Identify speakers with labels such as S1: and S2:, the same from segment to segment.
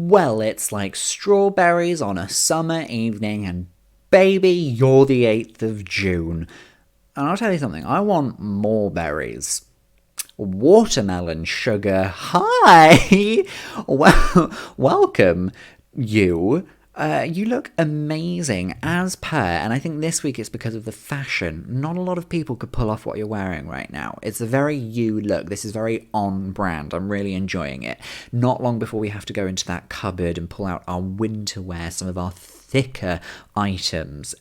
S1: Well, it's like strawberries on a summer evening, and baby, you're the 8th of June. And I'll tell you something, I want more berries. Watermelon sugar, hi! Welcome, you. You look amazing as per, and I think this week it's because of the fashion. Not a lot of people could pull off what you're wearing right now. It's a very you look. This is very on brand. I'm really enjoying it. Not long before we have to go into that cupboard and pull out our winter wear, some of our thicker items.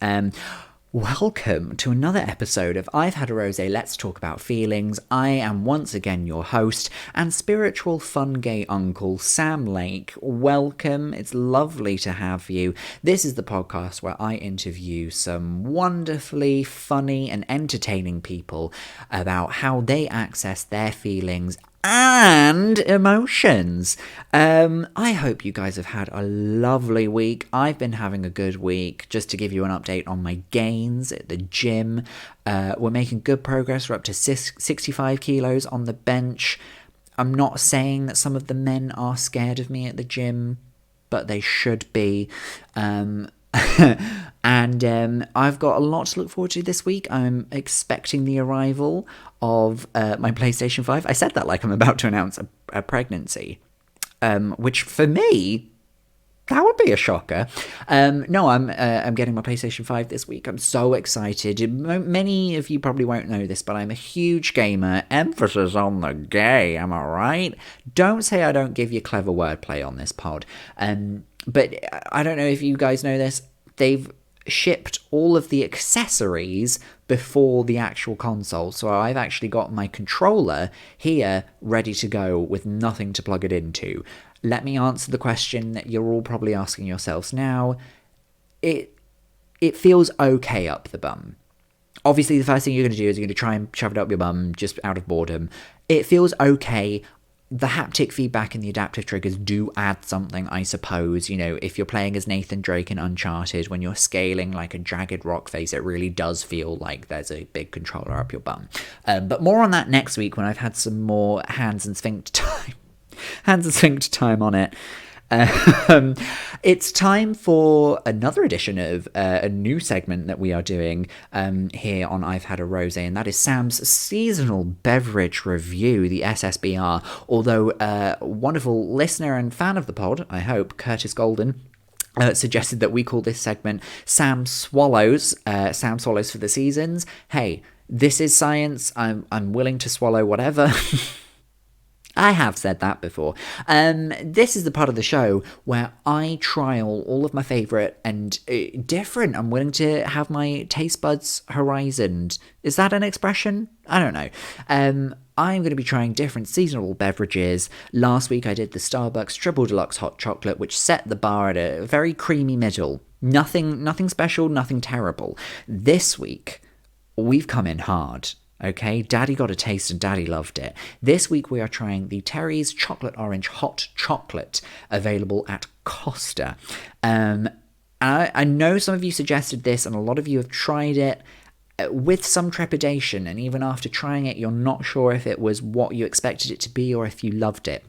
S1: Welcome to another episode of I've Had a Rosé, Let's Talk About Feelings. I am once again your host and spiritual fun gay uncle, Sam Lake. Welcome, it's lovely to have you. This is the podcast where I interview some wonderfully funny and entertaining people about how they access their feelings and emotions. I hope you guys have had a lovely week. I've been having a good week. Just to give you an update on my gains at the gym, we're making good progress. We're up to 65 kilos on the bench. I'm not saying that some of the men are scared of me at the gym, but they should be. And I've got a lot to look forward to this week. I'm expecting the arrival of my PlayStation 5. I said that like I'm about to announce a pregnancy, which for me, that would be a shocker. No, I'm getting my PlayStation 5 this week. I'm so excited. Many of you probably won't know this, but I'm a huge gamer. Emphasis on the gay, am I right? Don't say I don't give you clever wordplay on this pod. But I don't know if you guys know this. They've shipped all of the accessories before the actual console. So I've actually got my controller here ready to go with nothing to plug it into. Let me answer the question that you're all probably asking yourselves now. It feels okay up the bum. Obviously, the first thing you're going to do is you're going to try and shove it up your bum just out of boredom. It feels okay. The haptic feedback and the adaptive triggers do add something, I suppose. You know, if you're playing as Nathan Drake in Uncharted, when you're scaling like a jagged rock face, it really does feel like there's a big controller up your bum. But more on that next week when I've had some more hands and sphincter time on it. It's time for another edition of a new segment that we are doing here on I've Had a Rosé, and that is Sam's seasonal beverage review, the SSBR. Although a wonderful listener and fan of the pod, I hope, Curtis Golden, suggested that we call this segment Sam Swallows. Sam Swallows for the seasons. Hey, this is science. I'm willing to swallow whatever. I have said that before. This is the part of the show where I trial all of my favourite and different. I'm willing to have my taste buds horizoned. Is that an expression? I don't know. I'm going to be trying different seasonal beverages. Last week I did the Starbucks Triple Deluxe Hot Chocolate, which set the bar at a very creamy middle. Nothing special, nothing terrible. This week, we've come in hard. Okay, Daddy got a taste and Daddy loved it. This week we are trying the Terry's Chocolate Orange Hot Chocolate, available at Costa. I know some of you suggested this and a lot of you have tried it with some trepidation, and even after trying it you're not sure if it was what you expected it to be or if you loved it.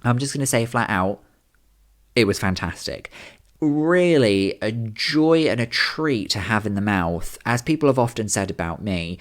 S1: I'm just going to say flat out, it was fantastic. Really a joy and a treat to have in the mouth. As people have often said about me,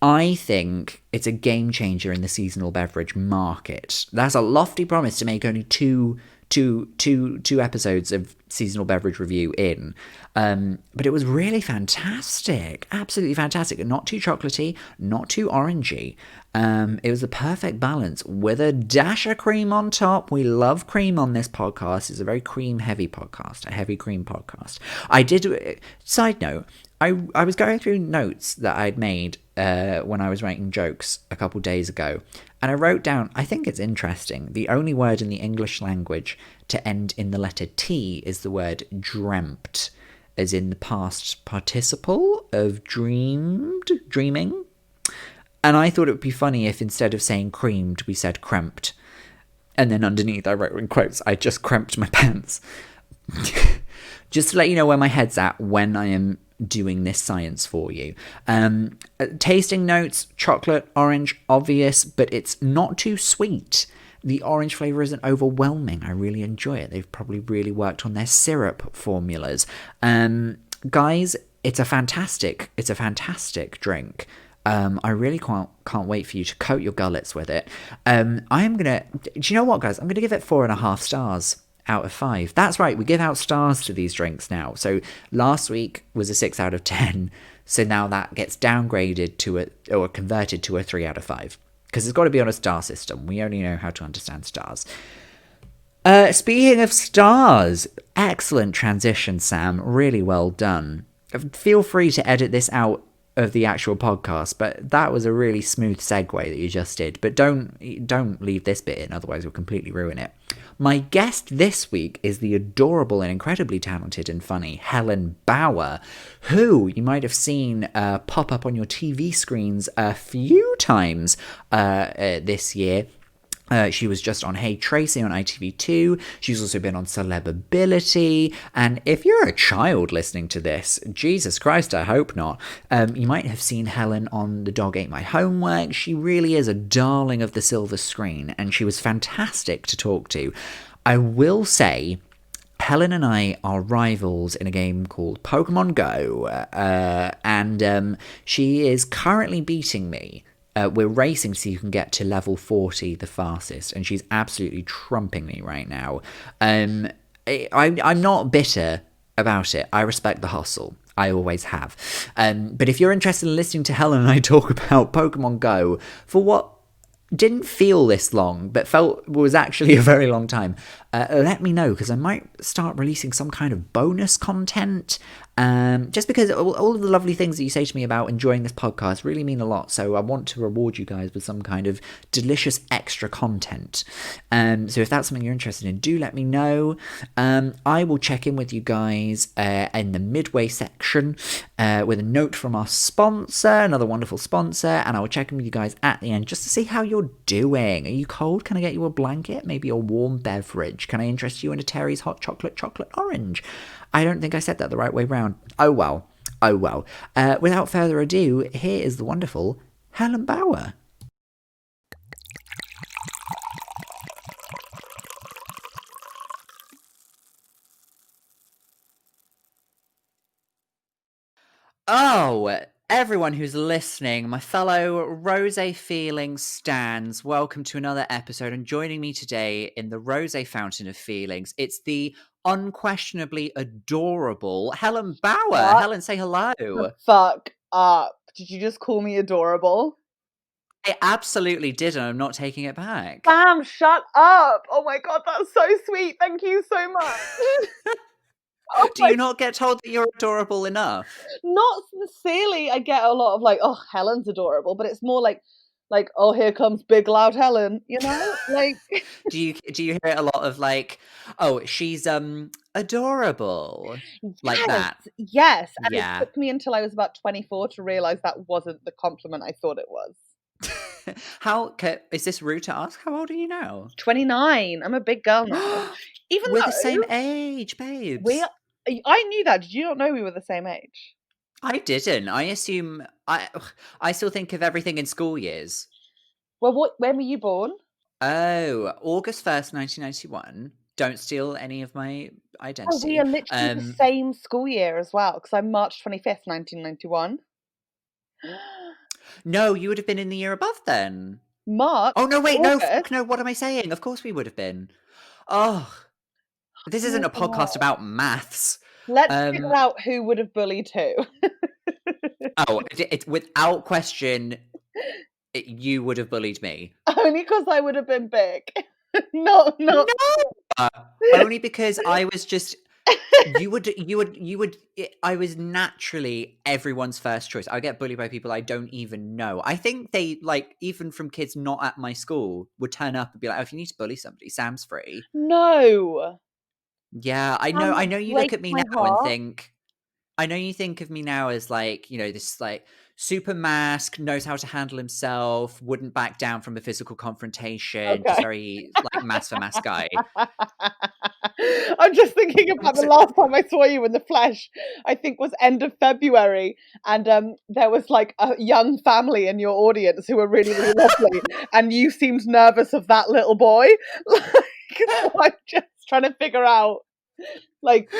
S1: I think it's a game changer in the seasonal beverage market. That's a lofty promise to make only two episodes of seasonal beverage review in. But it was really fantastic. Absolutely fantastic. Not too chocolatey, not too orangey. It was the perfect balance with a dash of cream on top. We love cream on this podcast. It's a very cream-heavy podcast, a heavy cream podcast. Side note, I was going through notes that I'd made when I was writing jokes a couple days ago, and I wrote down, I think it's interesting, the only word in the English language to end in the letter T is the word dreamt, as in the past participle of dreaming. And I thought it would be funny if instead of saying creamed, we said cremped. And then underneath I wrote in quotes, I just cremped my pants. Just to let you know where my head's at when I am doing this science for you. Tasting notes, chocolate, orange, obvious, but it's not too sweet. The orange flavour isn't overwhelming. I really enjoy it. They've probably really worked on their syrup formulas. Guys, it's a fantastic drink. I really can't wait for you to coat your gullets with it. I'm gonna. Do you know what, guys? I'm gonna give it 4.5 stars out of 5. That's right. We give out stars to these drinks now. So last week was a 6 out of 10. So now that gets downgraded to or converted to a 3 out of 5 because it's got to be on a star system. We only know how to understand stars. Speaking of stars, excellent transition, Sam. Really well done. Feel free to edit this out of the actual podcast, but that was a really smooth segue that you just did. But don't leave this bit in, otherwise you'll completely ruin it. My guest this week is the adorable and incredibly talented and funny Helen Bauer, who you might have seen pop up on your TV screens a few times this year. She was just on Hey Tracy on ITV2. She's also been on Celebability. And if you're a child listening to this, Jesus Christ, I hope not, you might have seen Helen on The Dog Ate My Homework. She really is a darling of the silver screen, and she was fantastic to talk to. I will say, Helen and I are rivals in a game called Pokemon Go, and she is currently beating me. We're racing so you can get to level 40 the fastest, and she's absolutely trumping me right now. I'm not bitter about it. I respect the hustle. I always have. But if you're interested in listening to Helen and I talk about Pokemon Go for what didn't feel this long, but was actually a very long time, let me know, because I might start releasing some kind of bonus content. Just because all of the lovely things that you say to me about enjoying this podcast really mean a lot, so I want to reward you guys with some kind of delicious extra content. So if that's something you're interested in, do let me know. I will check in with you guys in the midway section with a note from our sponsor, another wonderful sponsor, and I will check in with you guys at the end just to see how you're doing. Are you cold? Can I get you a blanket? Maybe a warm beverage? Can I interest you in a Terry's hot chocolate orange? I don't think I said that the right way round. Oh well. Without further ado, here is the wonderful Helen Bauer. Oh, everyone who's listening, my fellow Rosé Feelings stans, welcome to another episode. And joining me today in the Rosé Fountain of Feelings, it's the unquestionably adorable Helen Bauer.
S2: What?
S1: Helen, say hello.
S2: Fuck up. Did you just call me adorable?
S1: I absolutely did, and I'm not taking it back.
S2: Bam, shut up. Oh my god, that's so sweet. Thank you so much.
S1: Do you not get told that you're adorable enough?
S2: Not sincerely. I get a lot of like, oh, Helen's adorable, but it's more like, oh, here comes big loud Helen, you know? Like
S1: do you hear it a lot of like, oh, she's adorable, like that?
S2: Yes. And
S1: Yeah.
S2: it took me until I was about 24 to realize that wasn't the compliment I thought it was.
S1: Is this rude to ask? How old are you now?
S2: 29. I'm a big girl now. Even
S1: we're
S2: though
S1: the same age, babes.
S2: I knew that. Did you not know we were the same age?
S1: I didn't. I assume I still think of everything in school years.
S2: Well, when were you born?
S1: Oh, August 1st, 1991. Don't steal any of my identity.
S2: Oh, we are literally the same school year as well, because I'm March 25th, 1991.
S1: No, you would have been in the year above then.
S2: March?
S1: Oh, no, wait,
S2: August?
S1: no, what am I saying? Of course we would have been. Oh, this isn't a podcast about maths.
S2: Let's figure out who would have bullied who.
S1: Oh, it's without question, you would have bullied me.
S2: Only because I would have been big. No.
S1: Only because I was just... I was naturally everyone's first choice. I get bullied by people I don't even know. I think they, like, even from kids not at my school, would turn up and be like, oh, if you need to bully somebody, Sam's free.
S2: No.
S1: Yeah, I know you look at me now and think... I know you think of me now as, like, you know, this, like, super mask, knows how to handle himself, wouldn't back down from a physical confrontation, just very, like, mask for mask guy.
S2: I'm just thinking about the last time I saw you in the flesh, I think was end of February, and there was like a young family in your audience who were really, really lovely, and you seemed nervous of that little boy. Like, so I'm just trying to figure out like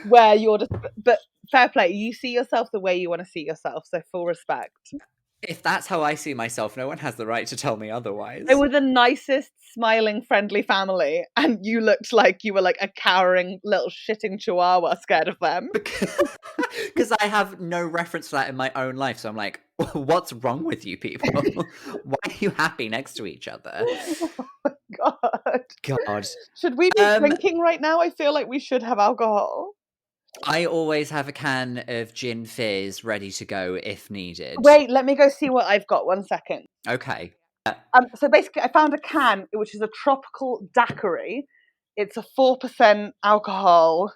S2: where you're just, but fair play. You see yourself the way you want to see yourself, so full respect.
S1: If that's how I see myself, no one has the right to tell me
S2: They
S1: otherwise.
S2: were the nicest, smiling, friendly family, and you looked like you were like a cowering little shitting chihuahua scared of them.
S1: Because I have no reference for that in my own life. So I'm like, what's wrong with you people? Why are you happy next to each other?
S2: God.
S1: God.
S2: Should we be
S1: Um,
S2: drinking right now? I feel like we should have alcohol.
S1: I always have a can of gin fizz ready to go if needed.
S2: Wait, let me go see what I've got. 1 second.
S1: Okay.
S2: So basically, I found a can which is a tropical daiquiri. It's a 4% alcohol.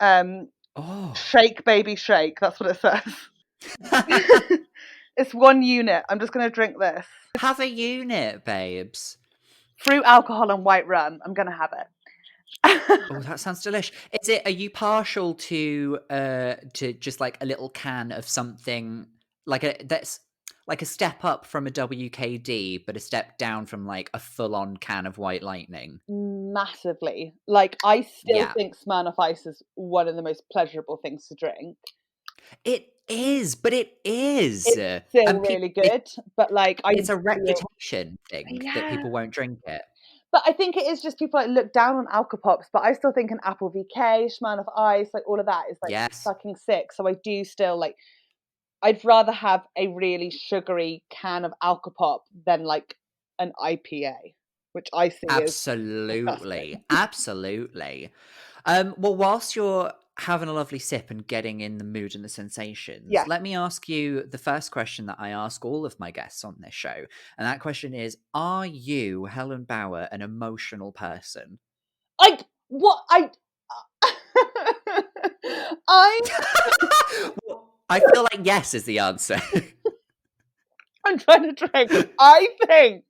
S1: Oh.
S2: Shake, baby, shake. That's what it says. It's 1 unit. I'm just going to drink this.
S1: Have a unit, babes.
S2: Fruit, alcohol, and white rum. I'm going to have it.
S1: Oh, that sounds delish. Is it? Are you partial to just like a little can of something like a that's like a step up from a WKD, but a step down from like a full-on can of White Lightning?
S2: Massively. Like, I still
S1: Yeah,
S2: think Smirnoff Ice is one of the most pleasurable things to drink.
S1: it is, but it is,
S2: It's still
S1: and
S2: really
S1: it,
S2: good, but like I
S1: it's a
S2: feel,
S1: reputation thing that
S2: yeah.
S1: people won't drink it.
S2: But I think it is just people like look down on alcopops, but I still think an Apple VK, Smirnoff Ice, like all of that is like
S1: Yes,
S2: fucking sick. So I do still like, I'd rather have a really sugary can of alcopop than like an IPA, which I see as
S1: absolutely,
S2: disgusting.
S1: absolutely. Well, whilst you're having a lovely sip and getting in the mood and the sensations,
S2: Yeah.
S1: let me ask you the first question that I ask all of my guests on this show. And that question is: are you, Helen Bauer, an emotional person?
S2: I what I
S1: Well, I feel like yes is the answer.
S2: I'm trying to drink. I think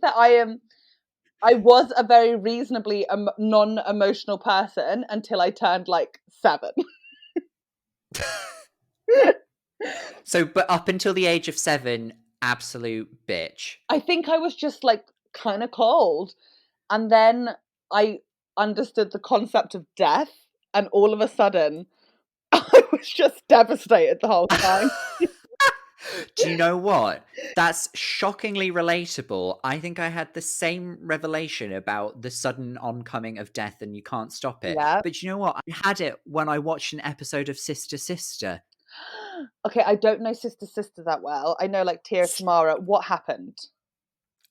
S2: that I was a very reasonably non-emotional person until I turned like 7.
S1: So, but up until the age of 7, absolute bitch.
S2: I think I was just like kind of cold, and then I understood the concept of death, and all of a sudden I was just devastated the whole time.
S1: Do you know what? That's shockingly relatable. I think I had the same revelation about the sudden oncoming of death and you can't stop it.
S2: Yeah.
S1: But you know what? I had it when I watched an episode of Sister Sister.
S2: Okay, I don't know Sister Sister that well. I know like Tia Tamara. What happened?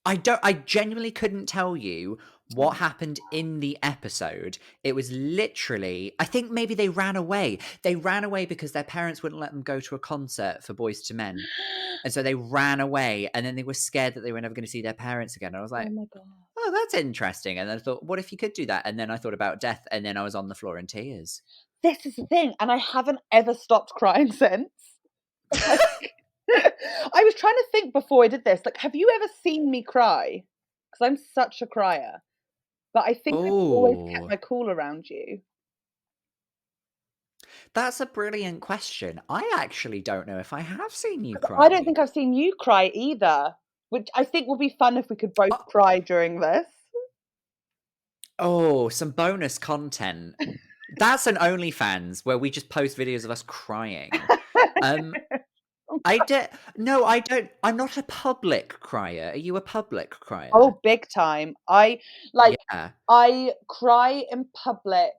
S1: I genuinely couldn't tell you
S2: Oh
S1: what happened in the episode. It was literally, I think maybe they ran away. They ran away because their parents wouldn't let them go to a concert for Boys to Men. And so they ran away and then they were scared that they were never going to see their parents again. And I was
S2: oh
S1: like,
S2: my god.
S1: oh, that's interesting. And then I thought, what if you could do that? And then I thought about death and then I was on the floor in tears.
S2: This is the thing, and I haven't ever stopped crying since. Like, I was trying to think before I did this, like, have you ever seen me cry? Because I'm such a crier, but I think I've always kept
S1: Oh,
S2: my cool around you.
S1: that's a brilliant question. I actually don't know if I have seen you
S2: 'Cause I don't
S1: cry.
S2: think I've seen you cry either, which I think will be fun if we could both cry during this.
S1: Oh, some bonus content. That's an OnlyFans where we just post videos of us crying. Um, I did. No, I don't. I'm not a public crier. Are you a public crier?
S2: Oh, big time. Like,
S1: Yeah.
S2: I cry in public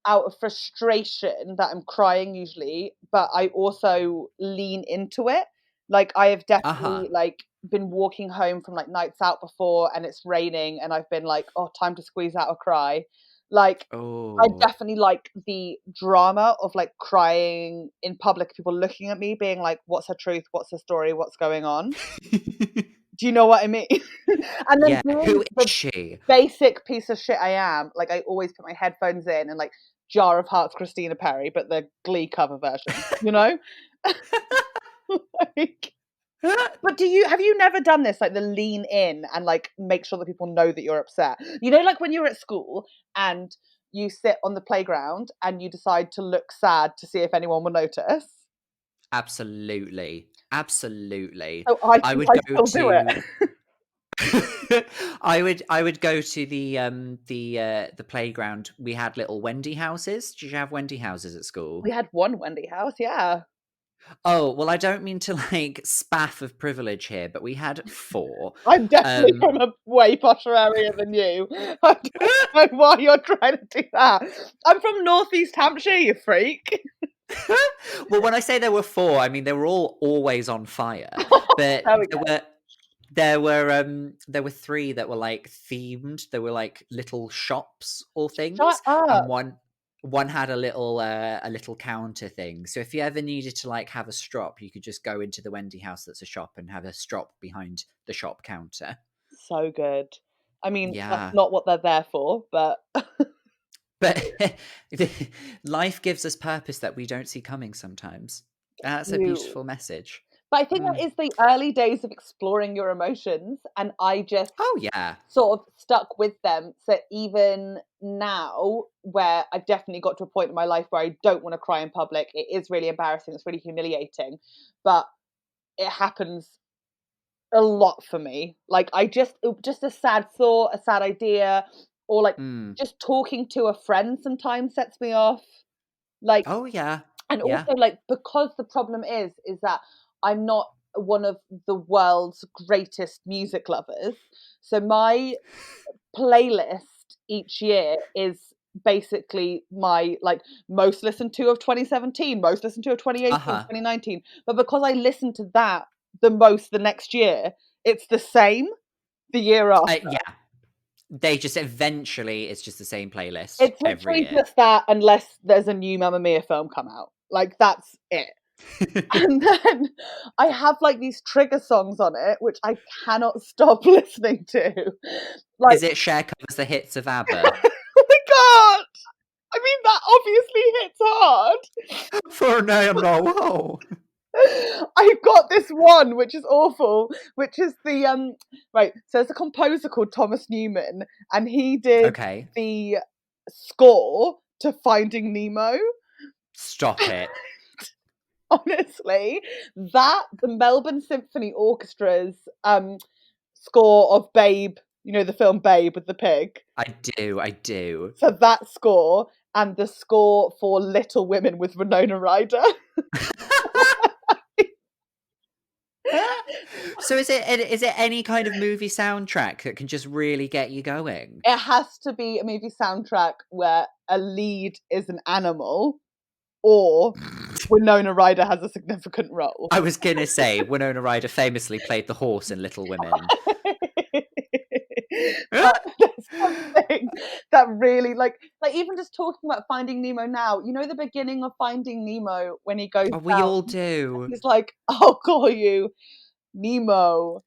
S2: out of frustration that I'm crying usually, but I also lean into it. Like, I have
S1: Uh huh.
S2: definitely, like, been walking home from, like, nights out before and it's raining and I've been like, "Oh, time to squeeze out a cry." Like, I
S1: Oh.
S2: definitely like the drama of, like, crying in public, people looking at me being like, "What's her truth? What's her story? What's going on?" Do you know what I mean? And then
S1: Yeah.
S2: being
S1: Who is
S2: the
S1: she?
S2: basic piece of shit I am, like, I always put my headphones in and, like, Jar of Hearts Christina Perri, but the Glee cover version, you know? Like, but have you never done this, like, the lean in and, like, make sure that people know that you're upset? You know, like, when you're at school and you sit on the playground and you decide to look sad to see if anyone will notice.
S1: Absolutely. Absolutely.
S2: So I
S1: I
S2: think
S1: would
S2: I
S1: go
S2: still do
S1: to
S2: it.
S1: I would go to the playground. We had little Wendy houses. Did you have Wendy houses at school?
S2: We had one Wendy house, yeah.
S1: Oh, well, I don't mean to like spaff of privilege here, but we had four.
S2: I'm definitely
S1: Um
S2: from a way posher area than you. I don't know why you're trying to do that. I'm from Northeast Hampshire, you freak.
S1: well, when I say there were four, I mean they were all always on fire. But
S2: There we
S1: there
S2: go.
S1: were there were three that were like themed. They were like little shops or
S2: Shut
S1: things, and
S2: up.
S1: one had a little counter thing. So if you ever needed to like have a strop, you could just go into the Wendy house that's a shop and have a strop behind the shop counter.
S2: So good. I mean, that's
S1: Yeah.
S2: not what they're there for, but
S1: But life gives us purpose that we don't see coming sometimes. That's a
S2: you.
S1: beautiful message.
S2: But I think that
S1: Mm.
S2: is the early days of exploring your emotions, and I just
S1: Oh yeah.
S2: sort of stuck with them. So even now, where I've definitely got to a point in my life where I don't want to cry in public, it is really embarrassing. It's really humiliating, but it happens a lot for me. Like just a sad thought, a sad idea, or like
S1: Mm.
S2: just talking to a friend sometimes sets me off. Like,
S1: Oh yeah.
S2: and
S1: Yeah.
S2: also like because the problem is that I'm not one of the world's greatest music lovers. So my playlist each year is basically my like most listened to of 2017, most listened to of 2018,
S1: Uh-huh.
S2: 2019. But because I listen to that the most the next year, it's the same the year after.
S1: Yeah. They just eventually it's just the same playlist
S2: It's
S1: every
S2: literally
S1: year.
S2: just that unless there's a new Mamma Mia film come out. Like that's it. And then I have like these trigger songs on it, which I cannot stop listening to. Like,
S1: Is it Cher covers the hits of ABBA?
S2: oh my god! I mean, that obviously hits hard.
S1: For no, I'm not. Whoa.
S2: I've got this one which is awful, which is the right. So there's a composer called Thomas Newman, and he did
S1: Okay.
S2: the score to Finding Nemo.
S1: Stop it.
S2: Honestly, that the Melbourne Symphony Orchestra's score of Babe, you know the film Babe with the pig.
S1: I do. I do.
S2: So that score and the score for Little Women with Winona Ryder.
S1: So is it any kind of movie soundtrack that can just really get you going?
S2: It has to be a movie soundtrack where a lead is an animal or Winona Ryder has a significant role.
S1: I was gonna say Winona Ryder famously played the horse in Little Women.
S2: But there's something that really like even just talking about Finding Nemo now, you know the beginning of Finding Nemo when he goes
S1: Oh, we
S2: down,
S1: all do.
S2: he's like, I'll call you Nemo.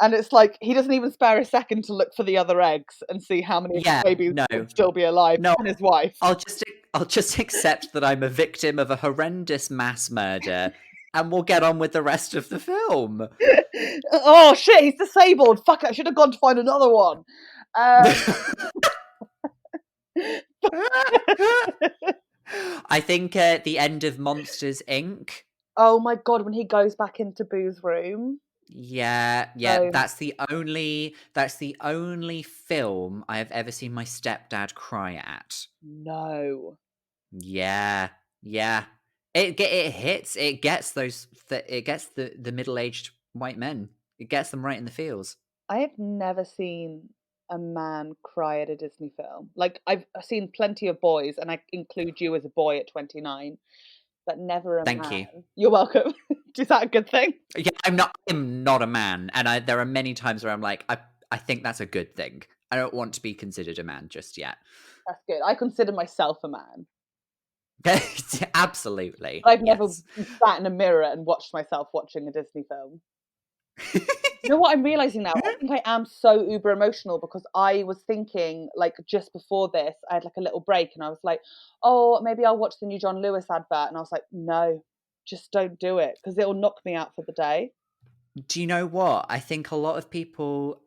S2: And it's like he doesn't even spare a second to look for the other eggs and see how many of
S1: Yeah,
S2: the babies
S1: no,
S2: would still be alive
S1: no.
S2: and his wife.
S1: I'll just accept that I'm a victim of a horrendous mass murder, and we'll get on with the rest of the film.
S2: Oh shit, he's disabled. Fuck, I should have gone to find another one. Um,
S1: I think at the end of Monsters Inc.
S2: oh my god, when he goes back into Boo's room.
S1: Yeah, yeah,
S2: Um,
S1: that's the only film I have ever seen my stepdad cry at.
S2: no.
S1: Yeah, yeah. It hits. It gets it gets the middle-aged white men. It gets them right in the feels.
S2: I have never seen a man cry at a Disney film. Like I've seen plenty of boys, and I include you as a boy at 29, but never a
S1: Thank you.
S2: man. You're welcome. Is that a good thing?
S1: Yeah, I'm not a man, and there are many times where I'm like, I think that's a good thing. I don't want to be considered a man just yet.
S2: That's good. I consider myself a man.
S1: Absolutely.
S2: But I've never
S1: Yes.
S2: sat in a mirror and watched myself watching a Disney film. You know what I'm realizing now? I think I am so uber emotional because I was thinking, like, just before this, I had like a little break and I was like, oh, maybe I'll watch the new John Lewis advert. And I was like, no, just don't do it because it'll knock me out for the day.
S1: Do you know what? I think a lot of people,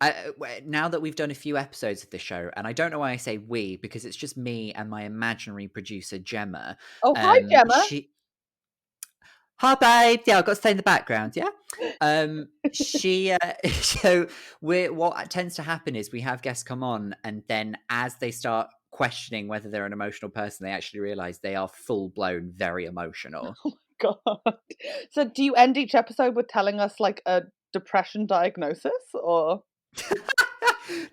S1: now that we've done a few episodes of the show, and I don't know why I say we, because it's just me and my imaginary producer, Gemma.
S2: Oh, hi, Gemma.
S1: She, hi, babe. Yeah, I've got to stay in the background. Yeah. She, so what tends to happen is we have guests come on, and then as they start questioning whether they're an emotional person, they actually realize they are full blown very emotional.
S2: God. So do you end each episode with telling us like a depression diagnosis or?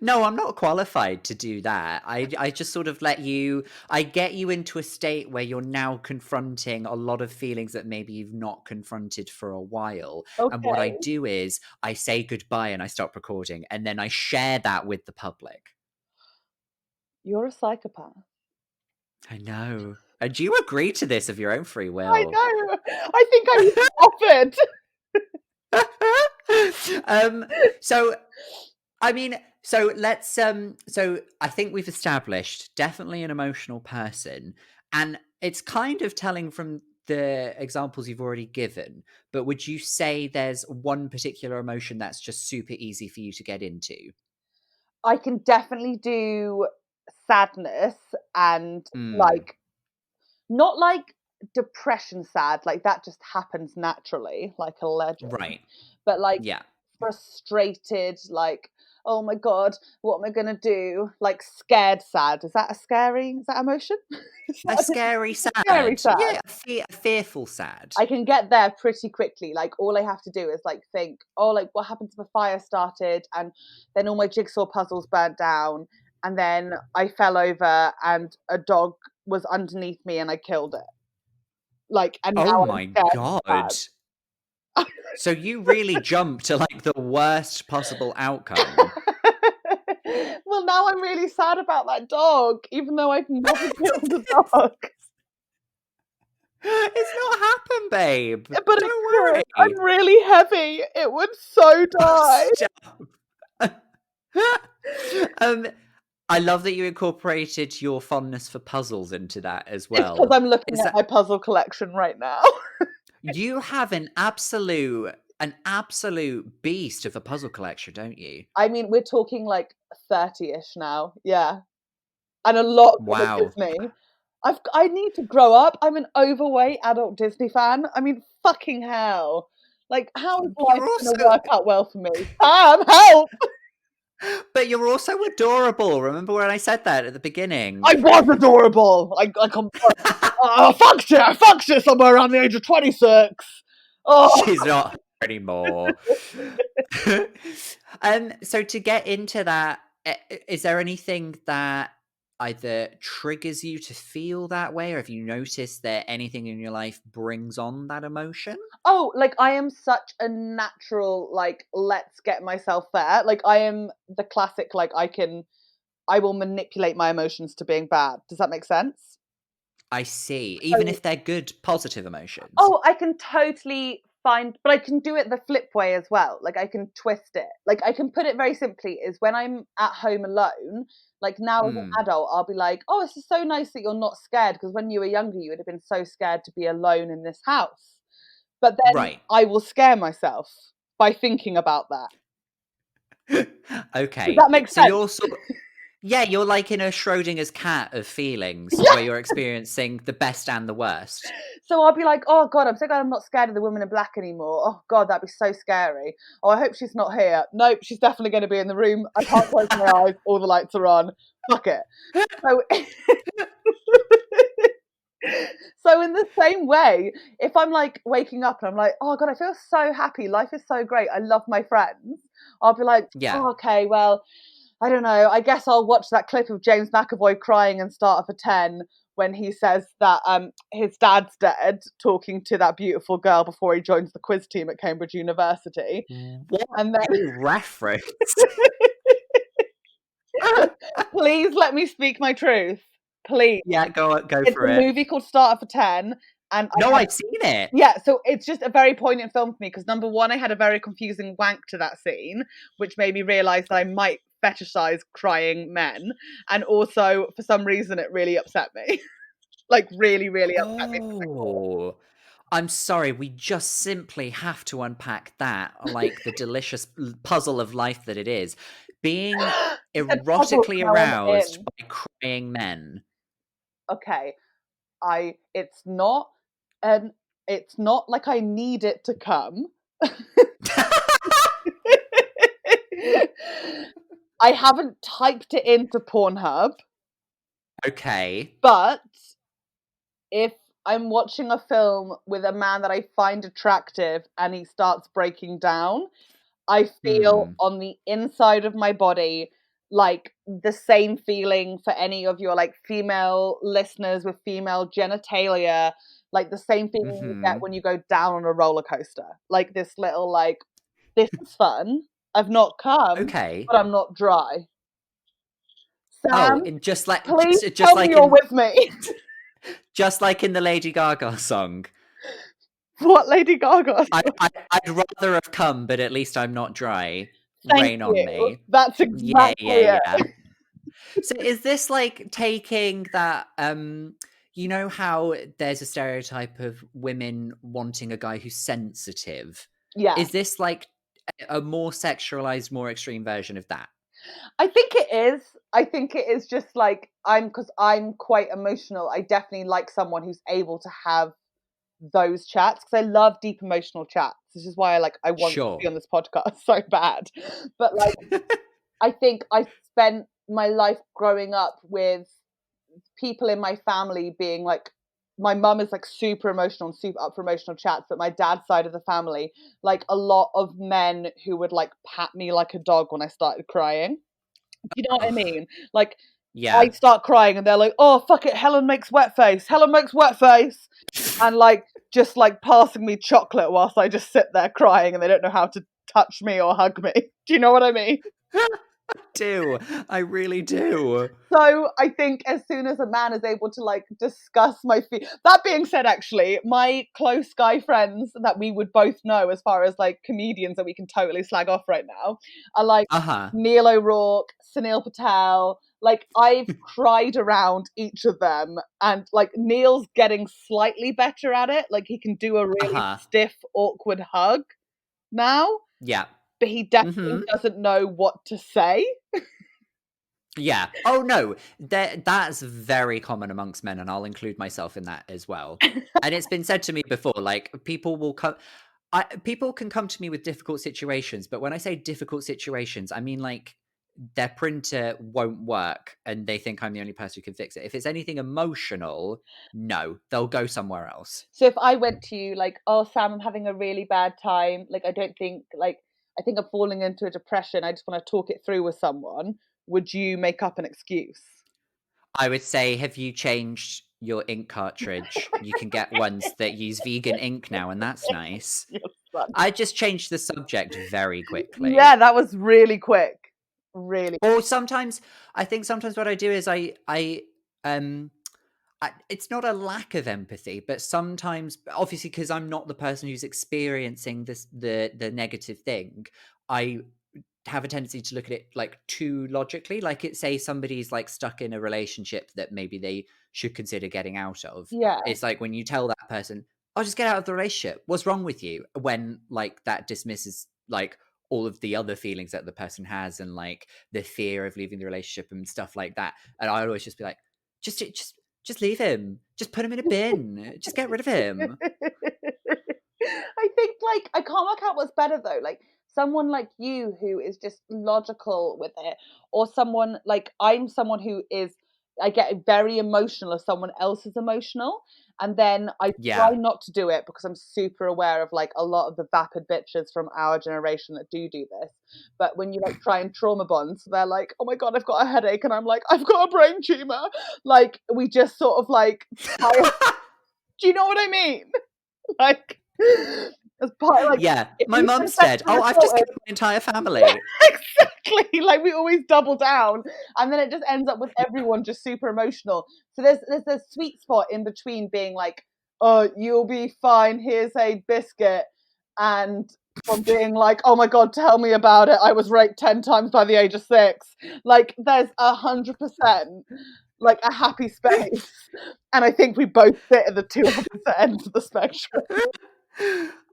S1: No, I'm not qualified to do that. I just sort of I get you into a state where you're now confronting a lot of feelings that maybe you've not confronted for a while. And what I
S2: Okay.
S1: do is I say goodbye and I stop recording, and then I share that with the public.
S2: You're a psychopath.
S1: I know. And do you agree to this of your own free
S2: I
S1: will?
S2: know. I think I even offered.
S1: um, so I mean, so I think we've established definitely an emotional person, and it's kind of telling from the examples you've already given, but would you say there's one particular emotion that's just super easy for you to get into?
S2: I can definitely do sadness and
S1: Mm,
S2: like not like depression sad, like that just happens naturally, like a legend.
S1: right.
S2: But like
S1: Yeah.
S2: frustrated, like, oh my God, what am I gonna do? Like scared sad. Is that emotion? Is
S1: A
S2: that
S1: scary
S2: scary
S1: sad.
S2: sad?
S1: Yeah, a fearful sad.
S2: I can get there pretty quickly. Like all I have to do is like think, oh, like what happened if the fire started and then all my jigsaw puzzles burnt down and then I fell over and a dog was underneath me and I killed it. Like and
S1: Oh
S2: now I'm
S1: my
S2: scared
S1: god.
S2: and
S1: So you really jumped to like the worst possible outcome.
S2: sad. Well, now I'm really sad about that dog, even though I've never killed a dog.
S1: It's not happened, babe.
S2: But it
S1: Don't
S2: could.
S1: worry.
S2: I'm really heavy. It would so
S1: Oh,
S2: die.
S1: stop. um, I love that you incorporated your fondness for puzzles into that as
S2: It's because
S1: well.
S2: I'm looking
S1: Is
S2: at
S1: that
S2: my puzzle collection right now.
S1: you have an absolute beast of a puzzle collection, don't you?
S2: I mean, we're talking like 30-ish now. Yeah. And a lot of them are
S1: Wow.
S2: Disney. I need to grow up. I'm an overweight adult Disney fan. I mean, fucking hell. Like, how is life
S1: You're
S2: going to
S1: also
S2: work out well for me? Help!
S1: but you're also adorable. Remember when I said that at the beginning?
S2: I was adorable. I fucked you somewhere around the age of 26. Oh,
S1: She's not anymore. So to get into that, is there anything that either triggers you to feel that way, or have you noticed that anything in your life brings on that emotion?
S2: oh, like I am such a natural, like, let's get myself there. Like, I am the classic, like, I will manipulate my emotions to being bad. Does that make sense?
S1: I see. Even
S2: So
S1: if they're good, positive emotions.
S2: oh, I can totally find but I can do it the flip way as well. Like, I can twist it. Like, I can put it very simply is when I'm at home alone, like, now as
S1: Mm,
S2: an adult, I'll be like, "Oh, this is so nice that you're not scared because when you were younger, you would have been so scared to be alone in this house." But then
S1: right.
S2: I will scare myself by thinking about that. Does
S1: Okay.
S2: that make
S1: So
S2: sense?
S1: yeah, you're like in a Schrodinger's cat of feelings
S2: Yeah.
S1: where you're experiencing the best and the worst.
S2: So I'll be like, "Oh God, I'm so glad I'm not scared of the woman in black anymore. Oh God, that'd be so scary. Oh, I hope she's not here. Nope, she's definitely going to be in the room. I can't close my eyes. All the lights are on. Fuck it." So, so in the same way, if I'm like waking up and I'm like, "Oh God, I feel so happy. Life is so great. I love my friends." I'll be like,
S1: Yeah.
S2: "Oh, okay, well, I don't know. I guess I'll watch that clip of James McAvoy crying and start off a 10 when he says that his dad's dead, talking to that beautiful girl before he joins the quiz team at Cambridge University.
S1: What
S2: And then,
S1: a reference.
S2: please let me speak my truth. Please.
S1: Yeah, go
S2: It's
S1: for
S2: a
S1: it.
S2: movie called Start Off a 10. And I
S1: No,
S2: had
S1: I've seen it.
S2: yeah, so it's just a very poignant film for me because number one, I had a very confusing wank to that scene, which made me realise that I might fetishize crying men. And also, for some reason, it really upset me. Like, really, really upset me to my core.
S1: Oh. I'm sorry, we just simply have to unpack that, like the delicious puzzle of life that it is. Being
S2: You said puzzle,
S1: erotically
S2: now I'm
S1: aroused
S2: in.
S1: by crying men.
S2: Okay, it's not, and it's not like I need it to come. I haven't typed it into Pornhub,
S1: Okay.
S2: but if I'm watching a film with a man that I find attractive and he starts breaking down, I feel
S1: Hmm.
S2: on the inside of my body like the same feeling for any of your like female listeners with female genitalia, like the same feeling you get
S1: Hmm.
S2: when you go down on a roller coaster. Like this little like, this is fun. I've not come,
S1: Okay.
S2: but I'm not dry.
S1: Oh,
S2: Sam,
S1: and just like
S2: please
S1: just
S2: tell me
S1: like
S2: you're
S1: in
S2: with me.
S1: just like in the Lady Gaga song.
S2: What Lady Gaga?
S1: I'd rather have come, but at least I'm not dry.
S2: Thank
S1: Rain on
S2: you.
S1: me.
S2: That's
S1: Yeah,
S2: exactly
S1: yeah,
S2: it.
S1: yeah. So is this like taking that you know how there's a stereotype of women wanting a guy who's sensitive?
S2: Yeah.
S1: Is this like a more sexualized, more extreme version of that?
S2: I think it is. I think it is just like because I'm quite emotional. I definitely like someone who's able to have those chats because I love deep emotional chats. This is why I want to be
S1: Sure.
S2: on this podcast so bad. But like I think I spent my life growing up with people in my family being like, my mum is like super emotional and super up for emotional chats, but my dad's side of the family, like a lot of men who would like pat me like a dog when I started crying. Do you know what I
S1: Ugh.
S2: mean? Like I
S1: Yeah.
S2: start crying and they're like, "Oh fuck it, Helen makes wet face. Helen makes wet face," and like just like passing me chocolate whilst I just sit there crying and they don't know how to touch me or hug me. Do you know what I mean?
S1: Do. I really do.
S2: So I think as soon as a man is able to like discuss my that being said, actually, my close guy friends that we would both know as far as like comedians that we can totally slag off right now are like
S1: Uh-huh.
S2: Neil O'Rourke, Sunil Patel. Like I've cried around each of them, and like Neil's getting slightly better at it. Like he can do a really
S1: Uh-huh.
S2: stiff, awkward hug now,
S1: Yeah.
S2: but he definitely
S1: Mhm.
S2: doesn't know what to say.
S1: Yeah. Oh no, that's very common amongst men, and I'll include myself in that as well. And it's been said to me before, like people will come. People can come to me with difficult situations, but when I say difficult situations, I mean like their printer won't work, and they think I'm the only person who can fix it. If it's anything emotional, no, they'll go somewhere else.
S2: So if I went to you like, "Oh, Sam, I'm having a really bad time. Like, I don't think like I think I'm falling into a depression. I just want to talk it through with someone." Would you make up an excuse?
S1: I would say, have you changed your ink cartridge? You can get ones that use vegan ink now, and that's nice.
S2: Yes, son.
S1: I just changed the subject very
S2: Yeah,
S1: quickly.
S2: that was really quick. Really.
S1: Or sometimes I think sometimes what I do is um it's not a lack of empathy, but sometimes obviously because I'm not the person who's experiencing the negative thing, I have a tendency to look at it like too logically. Like it say somebody's like stuck in a relationship that maybe they should consider getting out of.
S2: Yeah.
S1: It's like when you tell that person, "I'll just get out of the relationship. What's wrong with you?" When like that dismisses like all of the other feelings that the person has and like the fear of leaving the relationship and stuff like that. And I would always just be like, just leave him. Just put him in a bin. Just get rid of him.
S2: I think like I can't work out what's better though. Like someone like you who is just logical with it, or someone like I'm someone who is I get very emotional if someone else is emotional, and then I try
S1: Yeah.
S2: not to do it because I'm super aware of like a lot of the vapid bitches from our generation that do this. But when you like try and trauma bond, so they're like, "Oh my god, I've got a headache," and I'm like, "I've got a brain tumor." Like we just sort of like, do you know what I mean? Like, as part like,
S1: Yeah.
S2: if
S1: My
S2: you've
S1: mum
S2: been
S1: said,
S2: sexually
S1: "Oh, I've just
S2: assaulted,
S1: killed my entire family."
S2: exactly, like we always double down, and then it just ends up with everyone just super emotional. So there's a sweet spot in between being like, "Oh, you'll be fine. Here's a biscuit," and from being like, "Oh my god, tell me about it. I was raped 10 times by the age of 6." Like, there's 100%. like a happy space. And I think we both sit at the two opposite ends of the spectrum.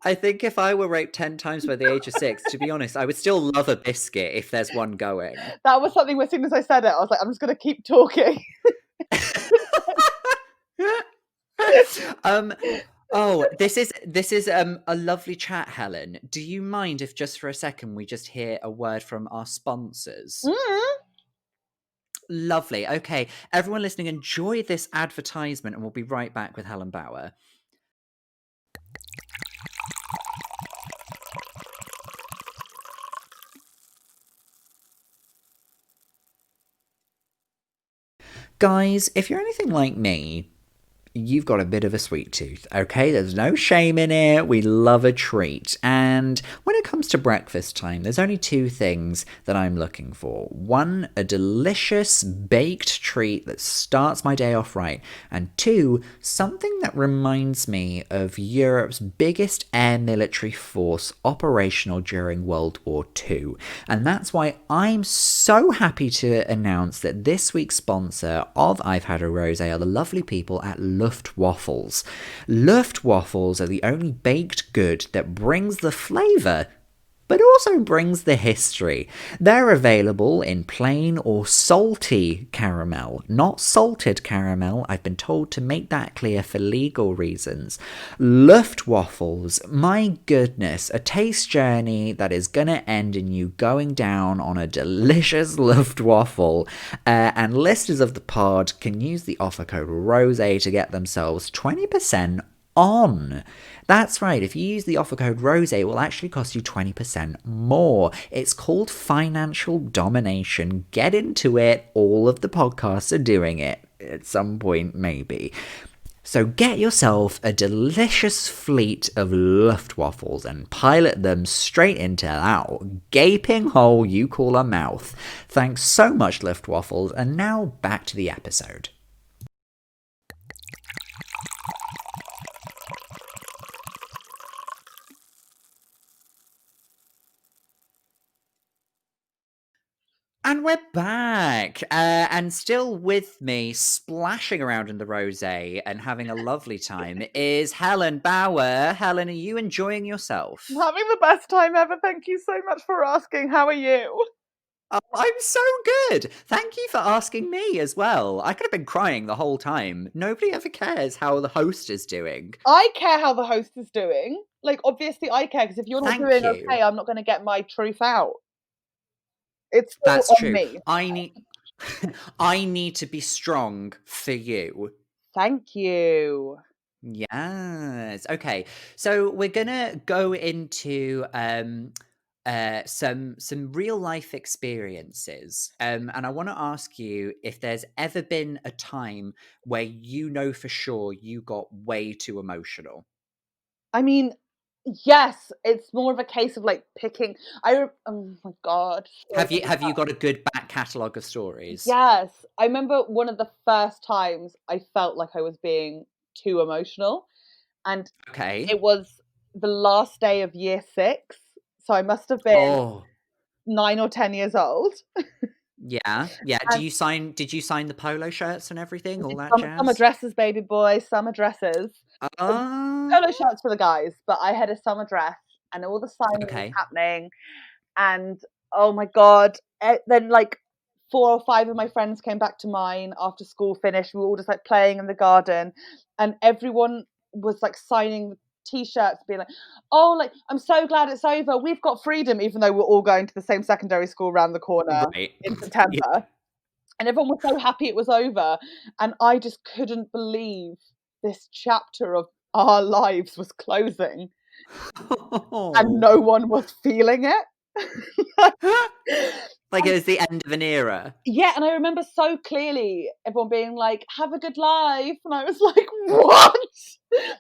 S1: I think if I were raped 10 times by the age of 6, to be honest, I would still love a biscuit if there's one going.
S2: That was something as soon as I said it, I was like, I'm just going to keep talking.
S1: um oh, this is a lovely chat, Helen. Do you mind if just for a second we just hear a word from our sponsors?
S2: Mm.
S1: Lovely. Okay, everyone listening, enjoy this advertisement and we'll be right back with Helen Bauer. Guys, if you're anything like me, you've got a bit of a sweet tooth, okay? There's no shame in it. We love a treat. And when it comes to breakfast time, there's only two things that I'm looking for. One, a delicious baked treat that starts my day off right. And two, something that reminds me of Europe's biggest air military force operational during World War II. And that's why I'm so happy to announce that this week's sponsor of I've Had a Rosé are the lovely people at Luftwaffles. Luftwaffles are the only baked good that brings the flavour but also brings the history. They're available in plain or salty caramel, not salted caramel. I've been told to make that clear for legal reasons. Luftwaffles, my goodness, a taste journey that is gonna end in you going down on a delicious Luftwaffle. And listeners of the pod can use the offer code ROSE to get themselves 20% on. That's right, if you use the offer code ROSE, it will actually cost you 20% more. It's called financial domination. Get into it. All of the podcasts are doing it at some point, maybe. So get yourself a delicious fleet of Luftwaffles and pilot them straight into that gaping hole you call a mouth. Thanks so much, Luftwaffles, and now back to the episode. And we're back, and still with me, splashing around in the rosé and having a lovely time, is Helen Bauer. Helen, are you enjoying yourself?
S2: I'm having the best time ever. Thank you so much for asking. How are you?
S1: Oh, I'm so good. Thank you for asking me as well. I could have been crying the whole time. Nobody ever cares how the host is doing.
S2: I care how the host is doing. Like, obviously, I care because if you're not
S1: Thank
S2: doing
S1: you.
S2: okay, I'm not going to get my truth out. It's all
S1: That's
S2: on
S1: true.
S2: me.
S1: I need I need to be strong for you.
S2: Thank you.
S1: Yes. Okay. So we're gonna go into some real life experiences. And I want to ask you if there's ever been a time where you know for sure you got way too emotional.
S2: I mean, yes, it's more of a case of like picking. Oh my god. So
S1: Have you got a good back catalogue of stories?
S2: yes, I remember one of the first times I felt like I was being too emotional, and
S1: Okay.
S2: it was the last day of year 6, so I must have been
S1: Oh,
S2: 9 or 10 years old,
S1: yeah. Yeah.
S2: and
S1: Did you sign the polo shirts and everything?
S2: we
S1: All
S2: did
S1: that
S2: summer
S1: jazz?
S2: dresses, baby boy, summer dresses.
S1: Uh,
S2: Polo shirts for the guys, but I had a summer dress, and all the signing was
S1: okay.
S2: happening, and oh my god, then like 4 or 5 of my friends came back to mine after school finished. We were all just like playing in the garden, and everyone was like signing the t-shirts, being like, "Oh, like I'm so glad it's over. We've got freedom," even though we're all going to the same secondary school around the corner
S1: Right.
S2: in
S1: Yeah.
S2: September. And everyone was so happy it was over, and I just couldn't believe this chapter of our lives was closing, and
S1: Oh.
S2: no one was feeling it.
S1: Like it was the end of an era.
S2: Yeah, and I remember so clearly everyone being like, "Have a good life," and I was like, "What?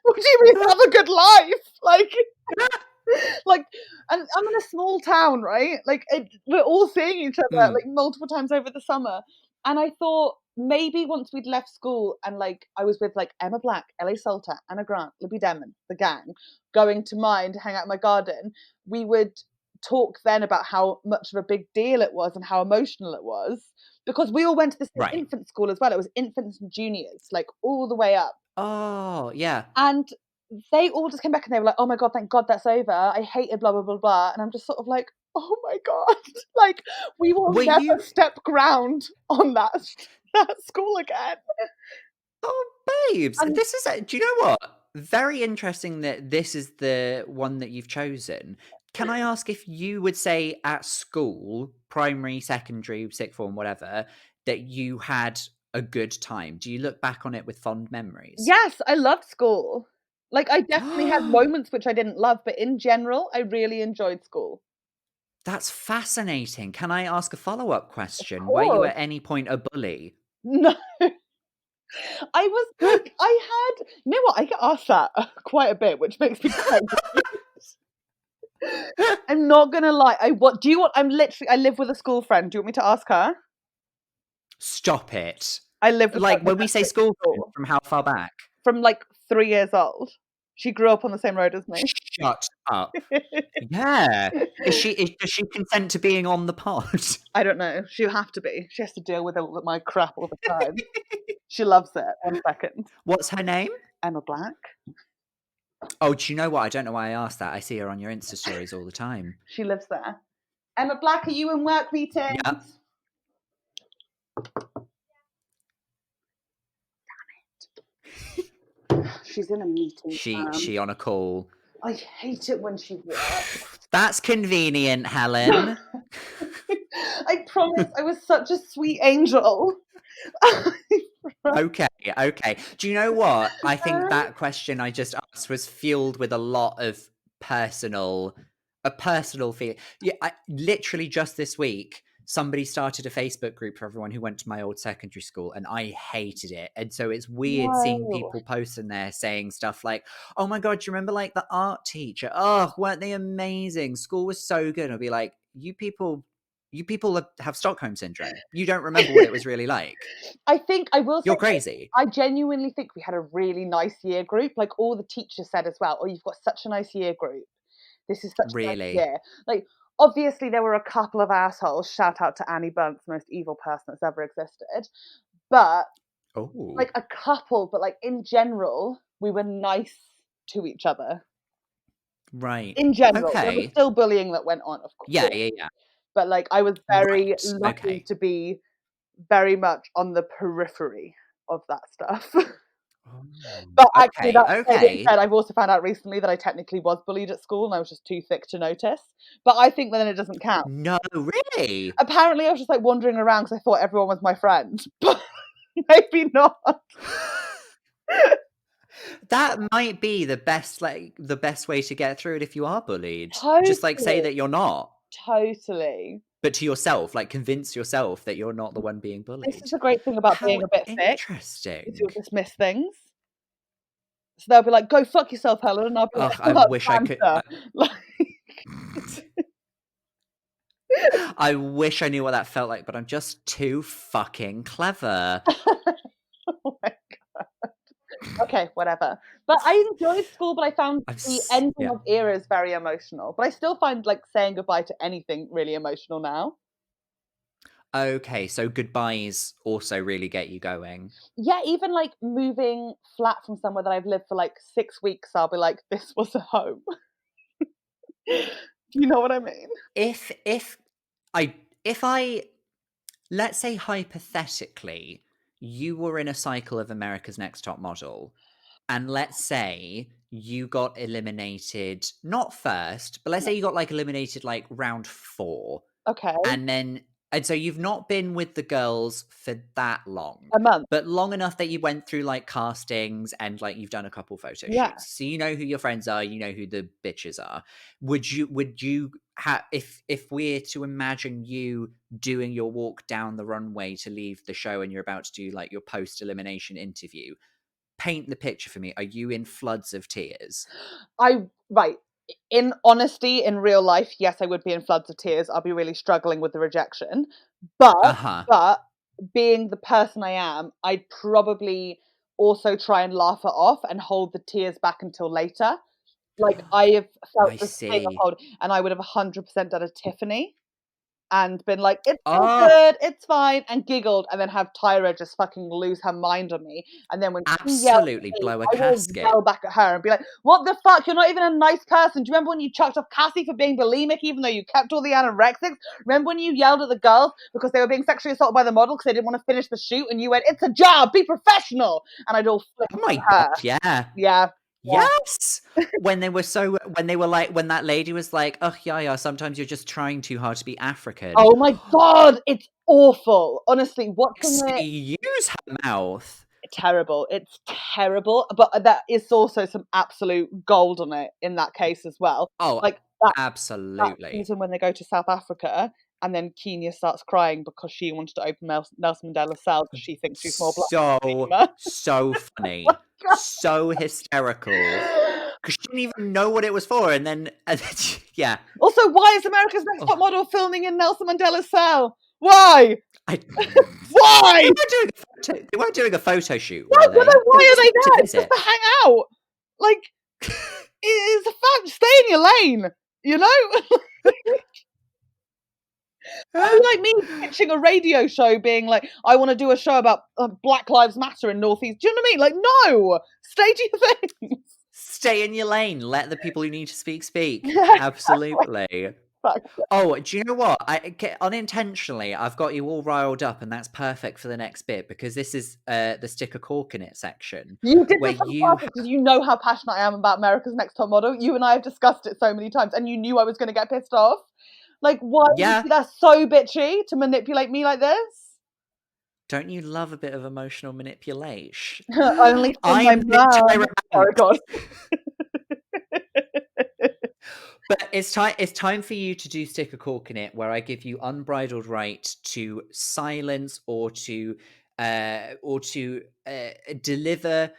S2: What do you mean have a good life?" Like, and I'm in a small town, right? Like, we're all seeing each other
S1: Mm,
S2: like multiple times over the summer, and I thought maybe once we'd left school and like I was with like Emma Black, Ellie Salter, Anna Grant, Libby Demon, the gang, going to mine to hang out in my garden, we would talk then about how much of a big deal it was and how emotional it was, because we all went to the same
S1: Right.
S2: infant school as well. It was infants and juniors, like all the way up.
S1: Oh, yeah.
S2: And they all just came back and they were like, "Oh my god, thank God that's over. I hated blah blah blah blah." And I'm just sort of like, "Oh my god, like we will
S1: Were
S2: never
S1: you
S2: step ground on that school again."
S1: Oh, babes,
S2: And
S1: this is do you know what? Very interesting that this is the one that you've chosen. Can I ask if you would say at school, primary, secondary, sixth form, whatever, that you had a good time? Do you look back on it with fond memories?
S2: yes, I loved school. Like I definitely had moments which I didn't love, but in general, I really enjoyed school.
S1: That's fascinating. Can I ask a follow-up
S2: Of
S1: question? Were you
S2: course.
S1: at any point a bully?
S2: No, I was like, I had, you know what? I get asked that quite a bit, which makes me quite confused. I'm not gonna lie. What do you want? I live with a school friend. Do you want me to ask her?
S1: Stop it.
S2: I live with her
S1: Like,
S2: in the
S1: when we say
S2: nursery
S1: school friend,
S2: school
S1: from how far back?
S2: from like 3 years old. She grew up on the same road as me.
S1: Shut up. Yeah. Does she consent to being on the pod?
S2: I don't know. She'll have to be. She has to deal with all my crap all the time. She loves it. 1 second.
S1: What's her name?
S2: Emma Black.
S1: Oh, do you know what? I don't know why I asked that. I see her on your Insta stories all the time.
S2: She lives there. Emma Black, are you in work
S1: Yeah.
S2: meetings? She's in a meeting.
S1: She on a call.
S2: I hate it when she works.
S1: That's convenient, Helen.
S2: I promise I was such a sweet angel.
S1: Okay, okay. Do you know what? I think that question I just asked was fueled with a lot of a personal feeling. Yeah, literally just this week, somebody started a Facebook group for everyone who went to my old secondary school, and I hated it. And so it's weird seeing
S2: No.
S1: people post in there saying stuff like, "Oh my god, do you remember like the art teacher? Oh, weren't they amazing? School was so good." I'll be like, you people have Stockholm syndrome. You don't remember what it was really like.
S2: I think I will say
S1: You're
S2: though,
S1: crazy.
S2: I genuinely think we had a really nice year group. Like all the teachers said as well, "Oh, you've got such a nice year group. This is such a nice
S1: Really.
S2: year." Like obviously there were a couple of assholes. Shout out to Annie Bunce, the most evil person that's ever existed. But
S1: Oh,
S2: like a couple, but like in general, we were nice to each other.
S1: right.
S2: In general, there was
S1: Okay.
S2: still bullying that went on, of
S1: Yeah,
S2: course,
S1: yeah, yeah.
S2: but like I was very
S1: Right.
S2: lucky
S1: Okay.
S2: to be very much on the periphery of that stuff.
S1: Oh,
S2: But actually,
S1: okay,
S2: that so being
S1: okay.
S2: said, I've also found out recently that I technically was bullied at school and I was just too thick to notice. But I think then it doesn't count.
S1: No, really?
S2: Apparently, I was just like wandering around because I thought everyone was my friend, but maybe not.
S1: That might be the best way to get through it if you are bullied. Just like say
S2: Totally,
S1: that you're not,
S2: totally.
S1: but to yourself, like convince yourself that you're not the one being
S2: This is
S1: bullied.
S2: the great thing about
S1: How
S2: being a bit thick, is
S1: interesting.
S2: you'll dismiss things. So they'll be like, "Go fuck yourself, Helen," and I'll be like,
S1: Oh, I
S2: "Oh,
S1: wish I
S2: that's
S1: could.
S2: banter." Like,
S1: I wish I knew what that felt like, but I'm just too fucking clever.
S2: oh my okay, whatever. But I enjoyed school, but I found the ending
S1: Yeah.
S2: of eras very emotional. But I still find like saying goodbye to anything really emotional now.
S1: Okay, so goodbyes also really get you going.
S2: Yeah, even like moving flat from somewhere that I've lived for like 6 weeks, I'll be like, this was a home. Do you know what I mean?
S1: If I if I let's say hypothetically you were in a cycle of America's Next Top Model, and let's say you got eliminated not first, but let's say you got like eliminated like round 4.
S2: Okay,
S1: And so you've not been with the girls for that long,
S2: a month.
S1: but long enough that you went through like castings and like you've done a couple photo
S2: Yeah.
S1: shoots. So you know who your friends are, you know who the bitches are. Would you have if we're to imagine you doing your walk down the runway to leave the show and you're about to do like your post elimination interview, paint the picture for me. Are you in floods of tears?
S2: Right. In honesty, in real life, yes, I would be in floods of tears. I'll be really struggling with the rejection. But
S1: Uh-huh.
S2: but being the person I am, I'd probably also try and laugh it off and hold the tears back until later. Like, I have felt
S1: I
S2: the same of
S1: see.
S2: hold, and I would have 100% done a Tiffany and been like, "It's all
S1: Oh,
S2: good, it's fine," and giggled, and then have Tyra just fucking lose her mind on me, and then when she yells
S1: absolutely
S2: at me,
S1: blow a
S2: I will
S1: casket.
S2: yell back at her and be like, "What the fuck? You're not even a nice person. Do you remember when you chucked off Cassie for being bulimic even though you kept all the anorexics? Remember when you yelled at the girls because they were being sexually assaulted by the model because they didn't wanna finish the shoot, and you went, 'It's a job, be professional,' and I'd all flip
S1: Oh my
S2: on
S1: god,
S2: her."
S1: yeah.
S2: Yeah, yeah.
S1: Yes! When they were like when that lady was like, "Oh, yeah, yeah, sometimes you're just trying too hard to be African."
S2: Oh my god, it's awful. Honestly, watching it
S1: Excuse her mouth.
S2: terrible. It's terrible, but that is also some absolute gold on it in that case as well.
S1: Oh,
S2: Like that
S1: absolutely.
S2: season when they go to South Africa and then Kenya starts crying because she wanted to open Nelson Mandela's cell because she thinks she's more black
S1: So,
S2: than Fatima.
S1: so funny. So hysterical. Because she didn't even know what it was for, and then yeah.
S2: Also, why is America's Next
S1: Oh,
S2: Top Model filming in Nelson Mandela's cell? Why?
S1: I
S2: Why?
S1: they weren't doing a photo shoot,
S2: No,
S1: were
S2: but then
S1: they? They were
S2: why are
S1: just
S2: they
S1: going to
S2: there? It's just
S1: visit.
S2: to hang out. Like, it's a fact. Stay in your lane, you know? Like me pitching a radio show being like, I want to do a show about Black Lives Matter in Northeast. Do you know what I mean? Like, no, stay to your things.
S1: Stay in your lane. Let the people who need to speak speak.
S2: Yeah,
S1: Absolutely.
S2: exactly.
S1: Oh, do you know what? Unintentionally, I've got you all riled up, and that's perfect for the next bit because this is the stick a cork in it section
S2: You did
S1: where
S2: this on
S1: you.
S2: purpose because you know how passionate I am about America's Next Top Model. You and I have discussed it so many times, and you knew I was going to get pissed off. Like, why would you
S1: Yeah,
S2: do that so bitchy to manipulate me like this?
S1: don't you love a bit of emotional manipulation?
S2: Only from my
S1: I'm Nick
S2: mum.
S1: Tyra
S2: Sorry,
S1: Banks.
S2: God.
S1: But it's time for you to do stick a cork in it, where I give you unbridled right to silence or to deliver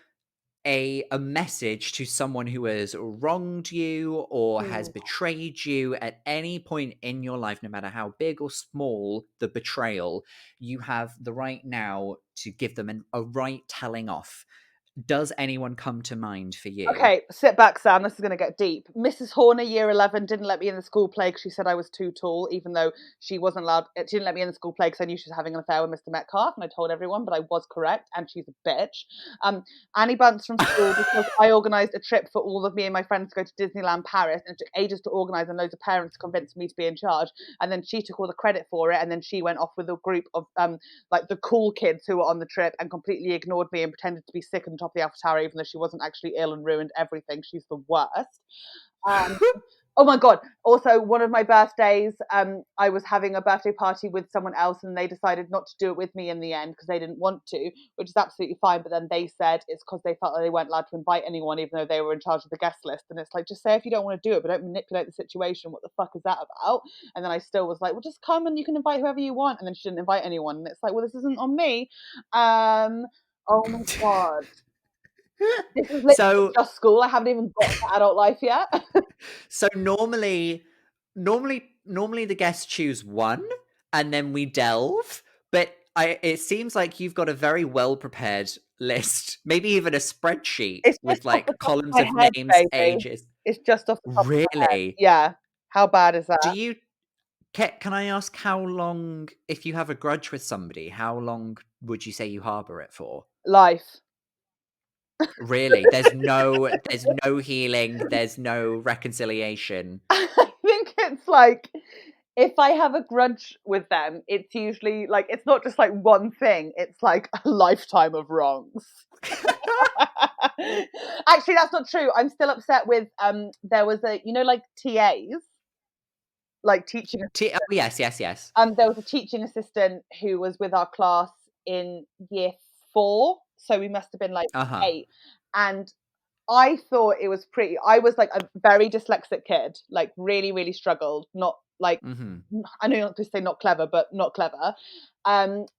S1: a message to someone who has wronged you or has
S2: Ooh.
S1: betrayed you at any point in your life, no matter how big or small the betrayal. You have the right now to give them a right telling off. Does anyone come to mind for you?
S2: Okay, sit back, Sam. This is going to get deep. Mrs. Horner, year 11, didn't let me in the school play because she said I was too tall, even though she wasn't allowed. She didn't let me in the school play because I knew she was having an affair with Mr. Metcalf, and I told everyone, but I was correct, and she's a bitch. Um, Annie Bunce from school because I organised a trip for all of me and my friends to go to Disneyland Paris, and it took ages to organise, and loads of parents convinced me to be in charge, and then she took all the credit for it, and then she went off with a group of like the cool kids who were on the trip and completely ignored me and pretended to be sick on top of the Eiffel Tower, even though she wasn't actually ill and ruined everything. She's the worst. Um, oh my god! Also, one of my birthdays, I was having a birthday party with someone else, and they decided not to do it with me in the end because they didn't want to, which is absolutely fine. But then they said it's because they felt like they weren't allowed to invite anyone, even though they were in charge of the guest list. And it's like, just say if you don't want to do it, but don't manipulate the situation. What the fuck is that about? And then I still was like, well, just come and you can invite whoever you want. And then she didn't invite anyone, and it's like, well, this isn't on me. Oh my god. This is literally
S1: so
S2: just school. I haven't even got to adult life yet.
S1: so normally the guests choose one and then we delve, but it seems like you've got a very well prepared list, maybe even a spreadsheet
S2: It's just
S1: with
S2: off the
S1: like
S2: top of
S1: columns
S2: my
S1: of
S2: head,
S1: names,
S2: baby.
S1: ages.
S2: It's just off the top of my head.
S1: Really?
S2: Yeah. How bad is that?
S1: Do you can I ask how long, if you have a grudge with somebody, how long would you say you harbor it for?
S2: Life.
S1: Really? There's no healing, there's no reconciliation.
S2: I think it's like if I have a grudge with them, it's usually like it's not just like one thing, it's like a lifetime of wrongs. Actually, that's not true. I'm still upset with there was a like TAs, like teaching
S1: Oh, yes, yes, yes.
S2: there was a teaching assistant who was with our class in year 4, so we must have been like
S1: Uh-huh.
S2: 8, and I thought it was pretty. I was like a very dyslexic kid, like really, really struggled. Not like
S1: Mhm.
S2: I know you're not going to say not clever, but not clever. And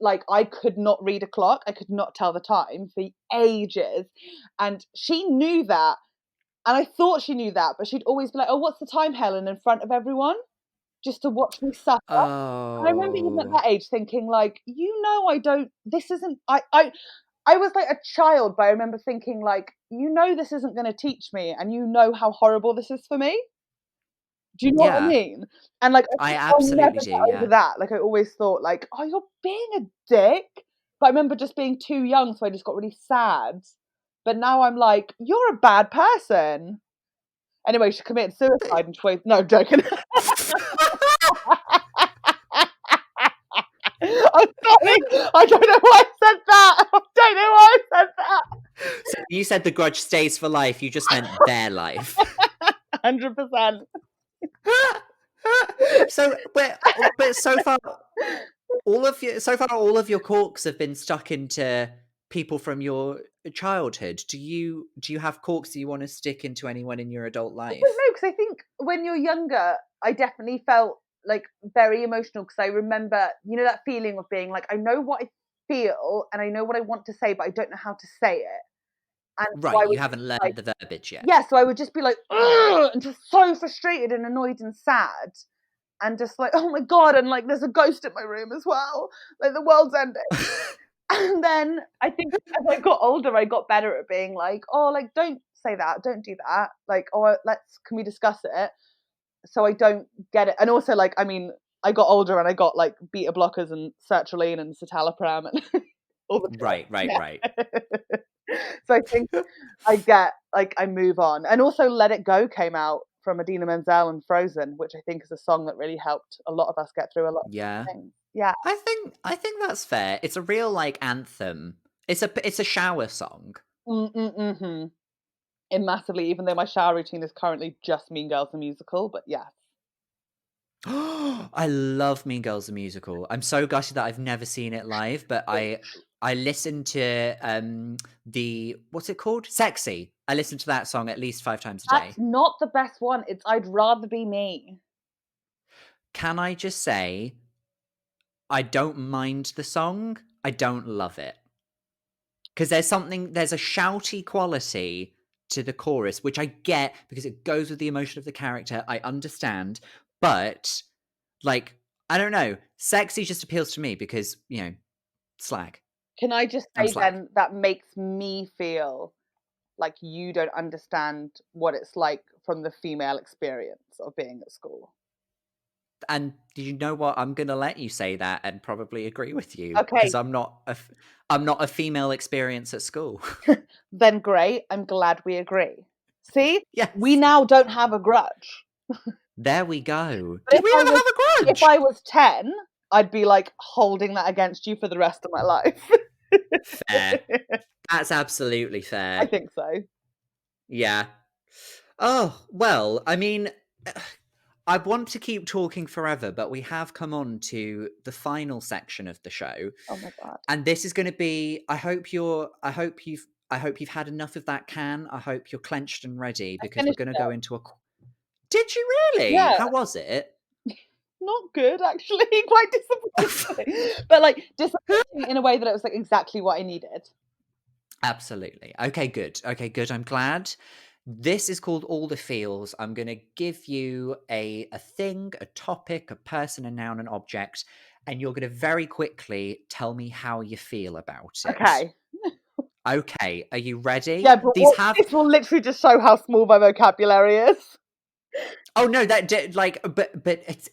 S2: like I could not read a clock. I could not tell the time for ages, and she knew that, and I thought she knew that, but she'd always be like, "Oh, what's the time, Helen?" in front of everyone, just to watch me suffer. And I remember even at
S1: Oh.
S2: that age thinking, like, I don't. This isn't. I I was like a child, but I remember thinking like, this isn't going to teach me, and how horrible this is for me. Do you know what I
S1: Yeah,
S2: mean? And like, I
S1: I
S2: think I'll never
S1: absolutely do.
S2: get over
S1: Yeah.
S2: that. Like, I always thought like, oh, you're being a dick. But I remember just being too young, so I just got really sad. But now I'm like, you're a bad person. Anyway, she committed suicide and she was no, I'm joking. I'm sorry. I don't know why I said that. I don't know why I said that.
S1: So you said the grudge stays for life. You just meant their life.
S2: 100%.
S1: So, but all of your corks have been stuck into people from your childhood. Do you have corks that you want to stick into anyone in your adult
S2: I don't
S1: life?
S2: know, because I think when you're younger, I definitely felt like very emotional because I remember, that feeling of being like, I know what I feel and I know what I want to say, but I don't know how to say it. And so
S1: Right,
S2: I
S1: you
S2: would just
S1: haven't
S2: be like,
S1: learned the verbiage yet.
S2: yeah, so I would just be like, ugh, and just so frustrated and annoyed and sad. And just like, oh my God, and like there's a ghost in my room as well. Like the world's ending. And then I think as I got older, I got better at being like, oh, like don't say that, don't do that. Like, oh, can we discuss it? So I don't get it. And also, like, I mean, I got older and I got like beta blockers and sertraline and citalopram and all the
S1: Right, right, right.
S2: yeah. So I think I move on. And also Let It Go came out from Adina Menzel and Frozen, which I think is a song that really helped a lot of us get through a lot of
S1: Yeah.
S2: things. Yeah.
S1: I think that's fair. It's a real like anthem. It's a shower song.
S2: Mm-hmm. It massively, even though my shower routine is currently just Mean Girls the musical, but yeah.
S1: I love Mean Girls the musical. I'm so gutted that I've never seen it live, but I listened to the what's it called? Sexy. I listened to that song at least 5 times a
S2: That's
S1: day.
S2: not the best one. It's I'd Rather Be Me.
S1: Can I just say I don't mind the song. I don't love it. Because there's a shouty quality to the chorus, which I get because it goes with the emotion of the character. I understand, but like I don't know, sexy just appeals to me because slag.
S2: Can I just
S1: I'm
S2: say
S1: slag.
S2: then that makes me feel like you don't understand what it's like from the female experience of being at school.
S1: And you know what? I'm gonna let you say that and probably agree with you because
S2: Okay,
S1: I'm not a female experience at school.
S2: then great. I'm glad we agree. See, we
S1: Yes,
S2: now don't have a grudge.
S1: there we go.
S2: But
S1: Did we ever have a
S2: if
S1: grudge?
S2: I was 10, I'd be like holding that against you for the rest of my life.
S1: Fair. That's absolutely
S2: I
S1: fair.
S2: think so.
S1: Yeah. Oh, well, I mean, I want to keep talking forever, but we have come on to the final section of the show.
S2: Oh my God.
S1: And this is going to be I hope you've had enough of that can. I hope you're clenched and ready
S2: I
S1: because we're
S2: finished
S1: going to go
S2: it.
S1: into a Did you really?
S2: Yeah,
S1: How was it?
S2: not good actually. Quite disappointing. But like disappointing in a way that it was like exactly what I needed.
S1: Absolutely. Okay, good. Okay, good. I'm glad. This is called All the Feels. I'm going to give you a thing, a topic, a person, a noun, an object, and you're going to very quickly tell me how you feel about it.
S2: Okay.
S1: Okay, are you ready?
S2: Yeah, but
S1: These have
S2: this will literally just show how small my vocabulary is.
S1: Oh no, like but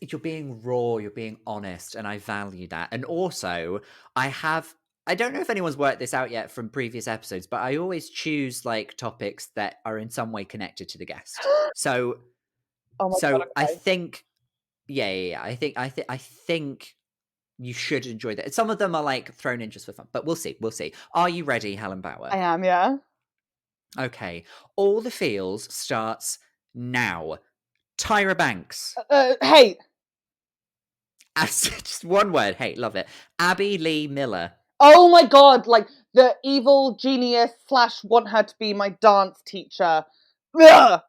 S1: you're being raw, you're being honest, and I value that. And also, I don't know if anyone's worked this out yet from previous episodes, but I always choose like topics that are in some way connected to the guest. So
S2: Oh my God,
S1: I
S2: okay.
S1: think yeah. I think you should enjoy that. Some of them are like thrown in just for fun, but we'll see. We'll see. Are you ready, Helen Bauer?
S2: I am, yeah.
S1: Okay. All the feels starts now. Tyra Banks.
S2: Hey.
S1: Just one word. Hey, love it. Abby Lee Miller.
S2: Oh my God, like the evil genius slash want her to be my dance teacher. Ugh.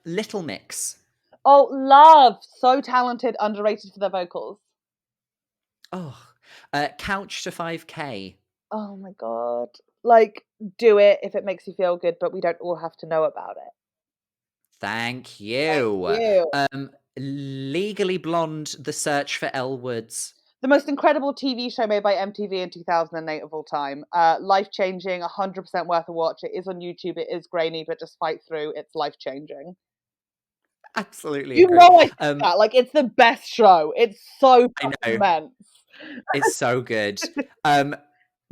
S1: Little Mix.
S2: Oh, love. So talented, underrated for their vocals.
S1: Oh, Couch to 5K.
S2: Oh my God. Like, do it if it makes you feel good, but we don't all have to know about it.
S1: Thank
S2: Thank
S1: you.
S2: you.
S1: Legally Blonde. The Search for Elle Woods.
S2: The most incredible TV show made by MTV in 2008 of all time. Life-changing, 100% worth a watch. It is on YouTube. It is grainy, but just fight through. It's life-changing.
S1: Absolutely
S2: You
S1: agree.
S2: know I think that. Like, it's the best show. It's so
S1: I
S2: fucking
S1: know.
S2: immense.
S1: It's so good.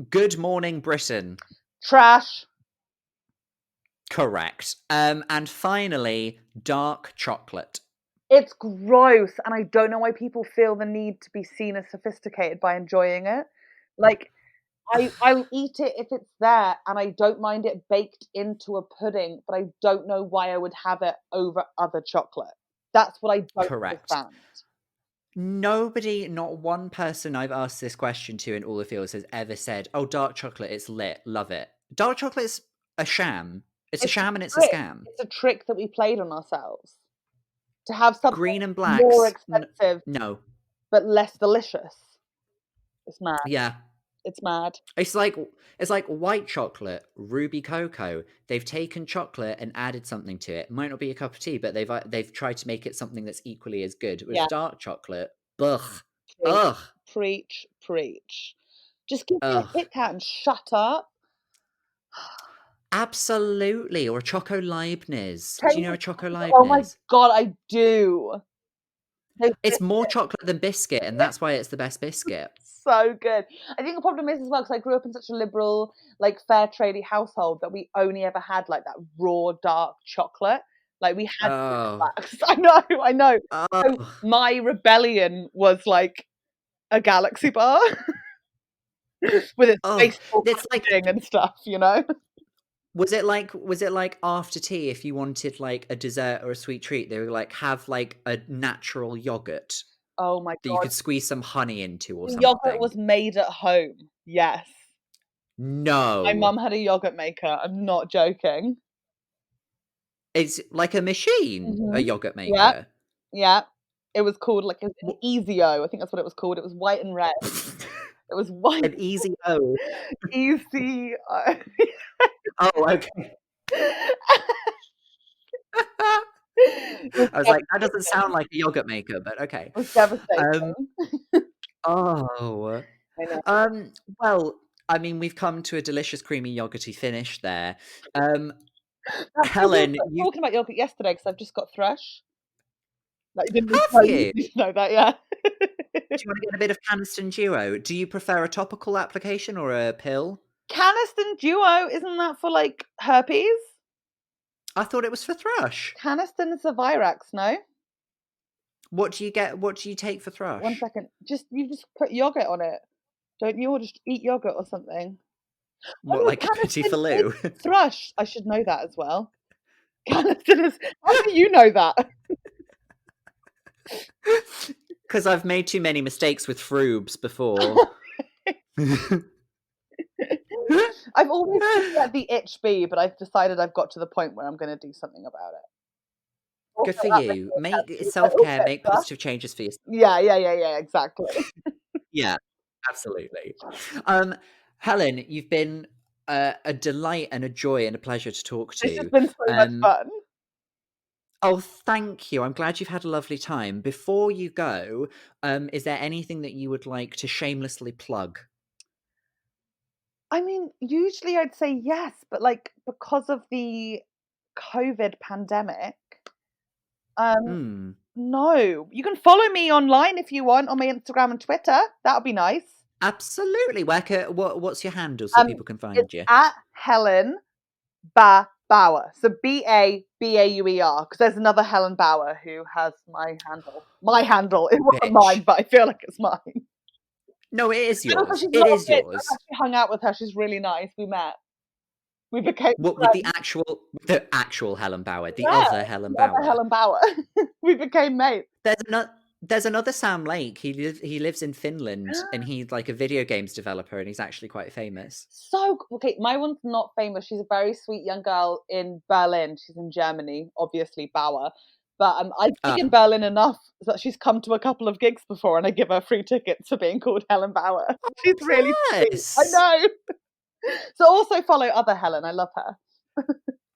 S1: Good Morning Britain.
S2: Trash.
S1: Correct. And finally, dark chocolate.
S2: It's gross, and I don't know why people feel the need to be seen as sophisticated by enjoying it. Like, I'll eat it if it's there, and I don't mind it baked into a pudding, but I don't know why I would have it over other chocolate. That's what I don't
S1: Correct.
S2: understand.
S1: Nobody, not one person I've asked this question to in all the fields has ever said, "Oh, dark chocolate, it's lit, love it." Dark chocolate's a sham. It's a
S2: It's a
S1: sham and it's a
S2: trick.
S1: scam.
S2: It's a trick that we played on ourselves to have something
S1: Green and
S2: more
S1: blacks,
S2: expensive
S1: no.
S2: but less delicious. It's mad.
S1: Yeah.
S2: It's mad.
S1: It's like white chocolate, ruby cocoa. They've taken chocolate and added something to it. Might not be a cup of tea, but they've tried to make it something that's equally as good. With
S2: Yeah.
S1: dark chocolate, ugh,
S2: Preach,
S1: ugh,
S2: preach, preach. Just give me a
S1: ugh.
S2: Kit Kat and shut up.
S1: Absolutely, or Choco Leibniz. Do you know a Choco
S2: Oh my
S1: Leibniz?
S2: god, I do. Those
S1: It's more
S2: biscuits,
S1: chocolate than biscuit, and that's why it's the best biscuit.
S2: so good. I think the problem is as well because I grew up in such a liberal, like fair tradey household that we only ever had like that raw dark chocolate. Like we had
S1: Oh,
S2: wax. I know, I know. So
S1: oh,
S2: my rebellion was like a galaxy bar with its
S1: oh!
S2: baseball
S1: It's like
S2: packaging and stuff, you know?
S1: was it like after tea if you wanted like a dessert or a sweet treat, they would like have like a natural yogurt
S2: Oh my
S1: that you
S2: god.
S1: could squeeze some honey into or
S2: The yogurt
S1: something.
S2: was made at home. Yes. My
S1: No,
S2: mum had a yogurt maker. I'm not joking.
S1: it's like a machine, a
S2: Mhm.
S1: yogurt
S2: Yeah,
S1: maker.
S2: yeah. It was called like an
S1: Wha-
S2: Easio. I think that's what it was called. It was white and red. It was white,
S1: An easy O.
S2: easy.
S1: Oh, okay.
S2: It was
S1: I was like, that doesn't sound
S2: devastating.
S1: like a yogurt maker, but okay.
S2: It was devastating.
S1: Um, oh,
S2: I know.
S1: well, I mean, we've come to a delicious, creamy, yogurty finish there. Um,
S2: That's why we were
S1: Helen, you
S2: talking about yogurt yesterday because I've just got thrush. Like, you didn't need to
S1: have
S2: know, you
S1: you?
S2: need to know that, yeah.
S1: Do you want to get a bit of Caniston Duo? Do you prefer a topical application or a pill?
S2: Caniston Duo, isn't that for like herpes?
S1: I thought it was for thrush.
S2: Caniston is a Virax, no?
S1: What do you get? What do you take for
S2: One
S1: thrush?
S2: second. You just put yogurt on it, don't you? Or just eat yogurt or something. Oh
S1: What,
S2: no,
S1: like Petit
S2: Caniston is
S1: Falou?
S2: thrush. I should know that as well. Caniston is. How do you know that?
S1: Because I've made too many mistakes with frubes before.
S2: I've always let the itch be, but I've decided I've got to the point where I'm going to do something about it. Also,
S1: Good for
S2: that makes
S1: you.
S2: me
S1: Make
S2: a
S1: self
S2: little
S1: care,
S2: bit
S1: make
S2: thrush.
S1: positive changes for yourself.
S2: Yeah, yeah, yeah, yeah, exactly.
S1: Yeah, absolutely. Helen, you've been a delight and a joy and a pleasure to talk
S2: This has
S1: to.
S2: been so much
S1: Um,
S2: fun.
S1: oh, thank you. I'm glad you've had a lovely time. Before you go, is there anything that you would like to shamelessly plug?
S2: I mean, usually I'd say yes, but like because of the COVID pandemic, um,
S1: Hmm.
S2: no. You can follow me online if you want on my Instagram and Twitter. That would be nice.
S1: Absolutely. What's your handle so
S2: Um,
S1: people can
S2: it's
S1: find you?
S2: at Helen Bauer. So Bauer, because there's another Helen Bauer who has my handle. My handle. It wasn't
S1: Bitch.
S2: mine, but I feel like it's mine.
S1: No, it is
S2: And also,
S1: yours.
S2: she's
S1: It
S2: not a
S1: is
S2: bitch. I've
S1: yours.
S2: actually hung out with her. She's really nice. We met. We became
S1: What
S2: friends.
S1: the actual Helen Bauer, the
S2: Yeah,
S1: other Helen
S2: the other
S1: Bauer.
S2: Helen Bauer. We became mates.
S1: There's another Sam Lake. He lives in Finland and he's like a video games developer and he's actually quite famous.
S2: So okay, my one's not famous. She's a very sweet young girl in Berlin. She's in Germany, obviously Bauer. But I gig in
S1: Ah,
S2: Berlin enough that she's come to a couple of gigs before, and I give her free tickets for being called Helen Bauer. She's really sweet. I
S1: bless.
S2: know. So also follow other Helen. I love her.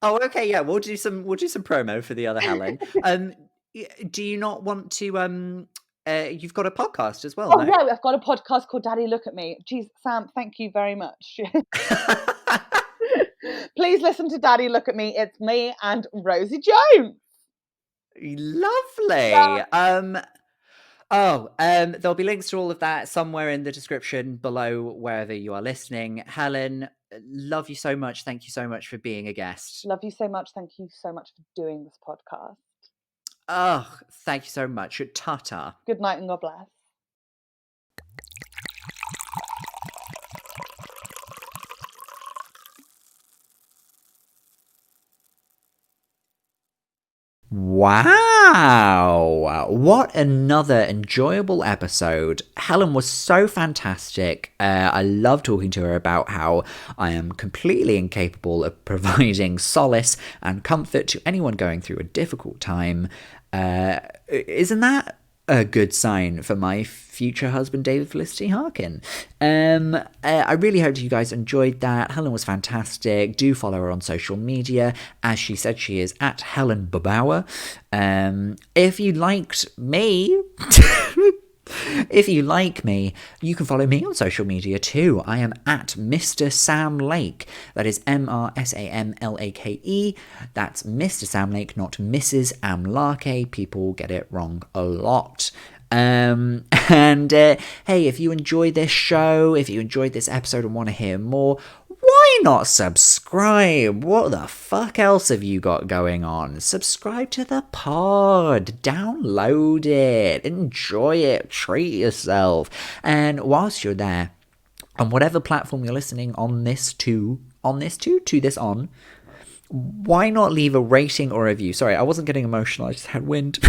S1: Oh, okay, yeah, we'll do some promo for the other Helen. Do you not want to You've got a podcast as well,
S2: Oh
S1: no?
S2: yeah, I've got a podcast called Daddy Look at Me. Jeez, Sam, thank you very much. Please listen to Daddy Look at Me. It's me and Rosie Jones.
S1: Lovely. There'll be links to all of that somewhere in the description below wherever you are listening. Helen, love you so much. Thank you so much for being a guest.
S2: Love you so much. Thank you so much for doing this podcast.
S1: Oh, thank you so much. Ta-ta.
S2: Good night and God bless.
S1: Wow. What another enjoyable episode. Helen was so fantastic. I love talking to her about how I am completely incapable of providing solace and comfort to anyone going through a difficult time. Isn't that a good sign for my future husband, David Felicity Harkin? I really hope you guys enjoyed that. Helen was fantastic. Do follow her on social media. As she said, she is at Helen Bauer. If you liked me... If you like me, you can follow me on social media too. I am at Mr. Sam Lake. That is MrSamLake. That's Mr. Sam Lake, not Mrs. Amlake. People get it wrong a lot. Hey, if you enjoyed this show, if you enjoyed this episode and want to hear more, why not subscribe? What the fuck else have you got going on? Subscribe to the pod, download it, enjoy it, treat yourself. And whilst you're there, on whatever platform you're listening why not leave a rating or a review? Sorry, I wasn't getting emotional, I just had wind.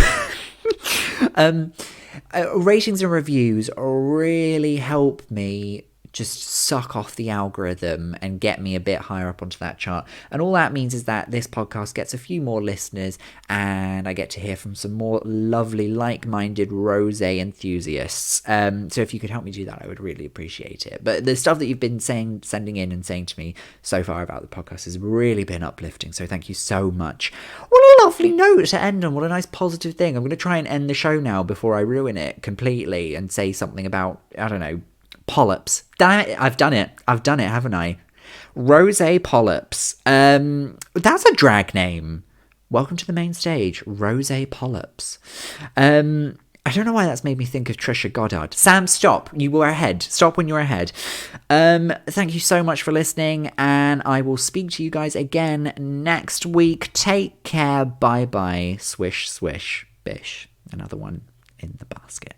S1: Ratings and reviews really help me just suck off the algorithm and get me a bit higher up onto that chart. And all that means is that this podcast gets a few more listeners and I get to hear from some more lovely like-minded rosé enthusiasts. So if you could help me do that, I would really appreciate it. But the stuff that you've been sending in and saying to me so far about the podcast has really been uplifting. So thank you so much. What a lovely note to end on. What a nice positive thing. I'm going to try and end the show now before I ruin it completely and say something about, I don't know, polyps. I've done it, haven't I? Rosé Polyps. That's a drag name. Welcome to the main stage, Rosé Polyps. I don't know why that's made me think of Trisha Goddard. Sam, stop. You were ahead. Stop when you're ahead. Thank you so much for listening, and I will speak to you guys again next week. Take care. Bye-bye. Swish, swish, bish. Another one in the basket.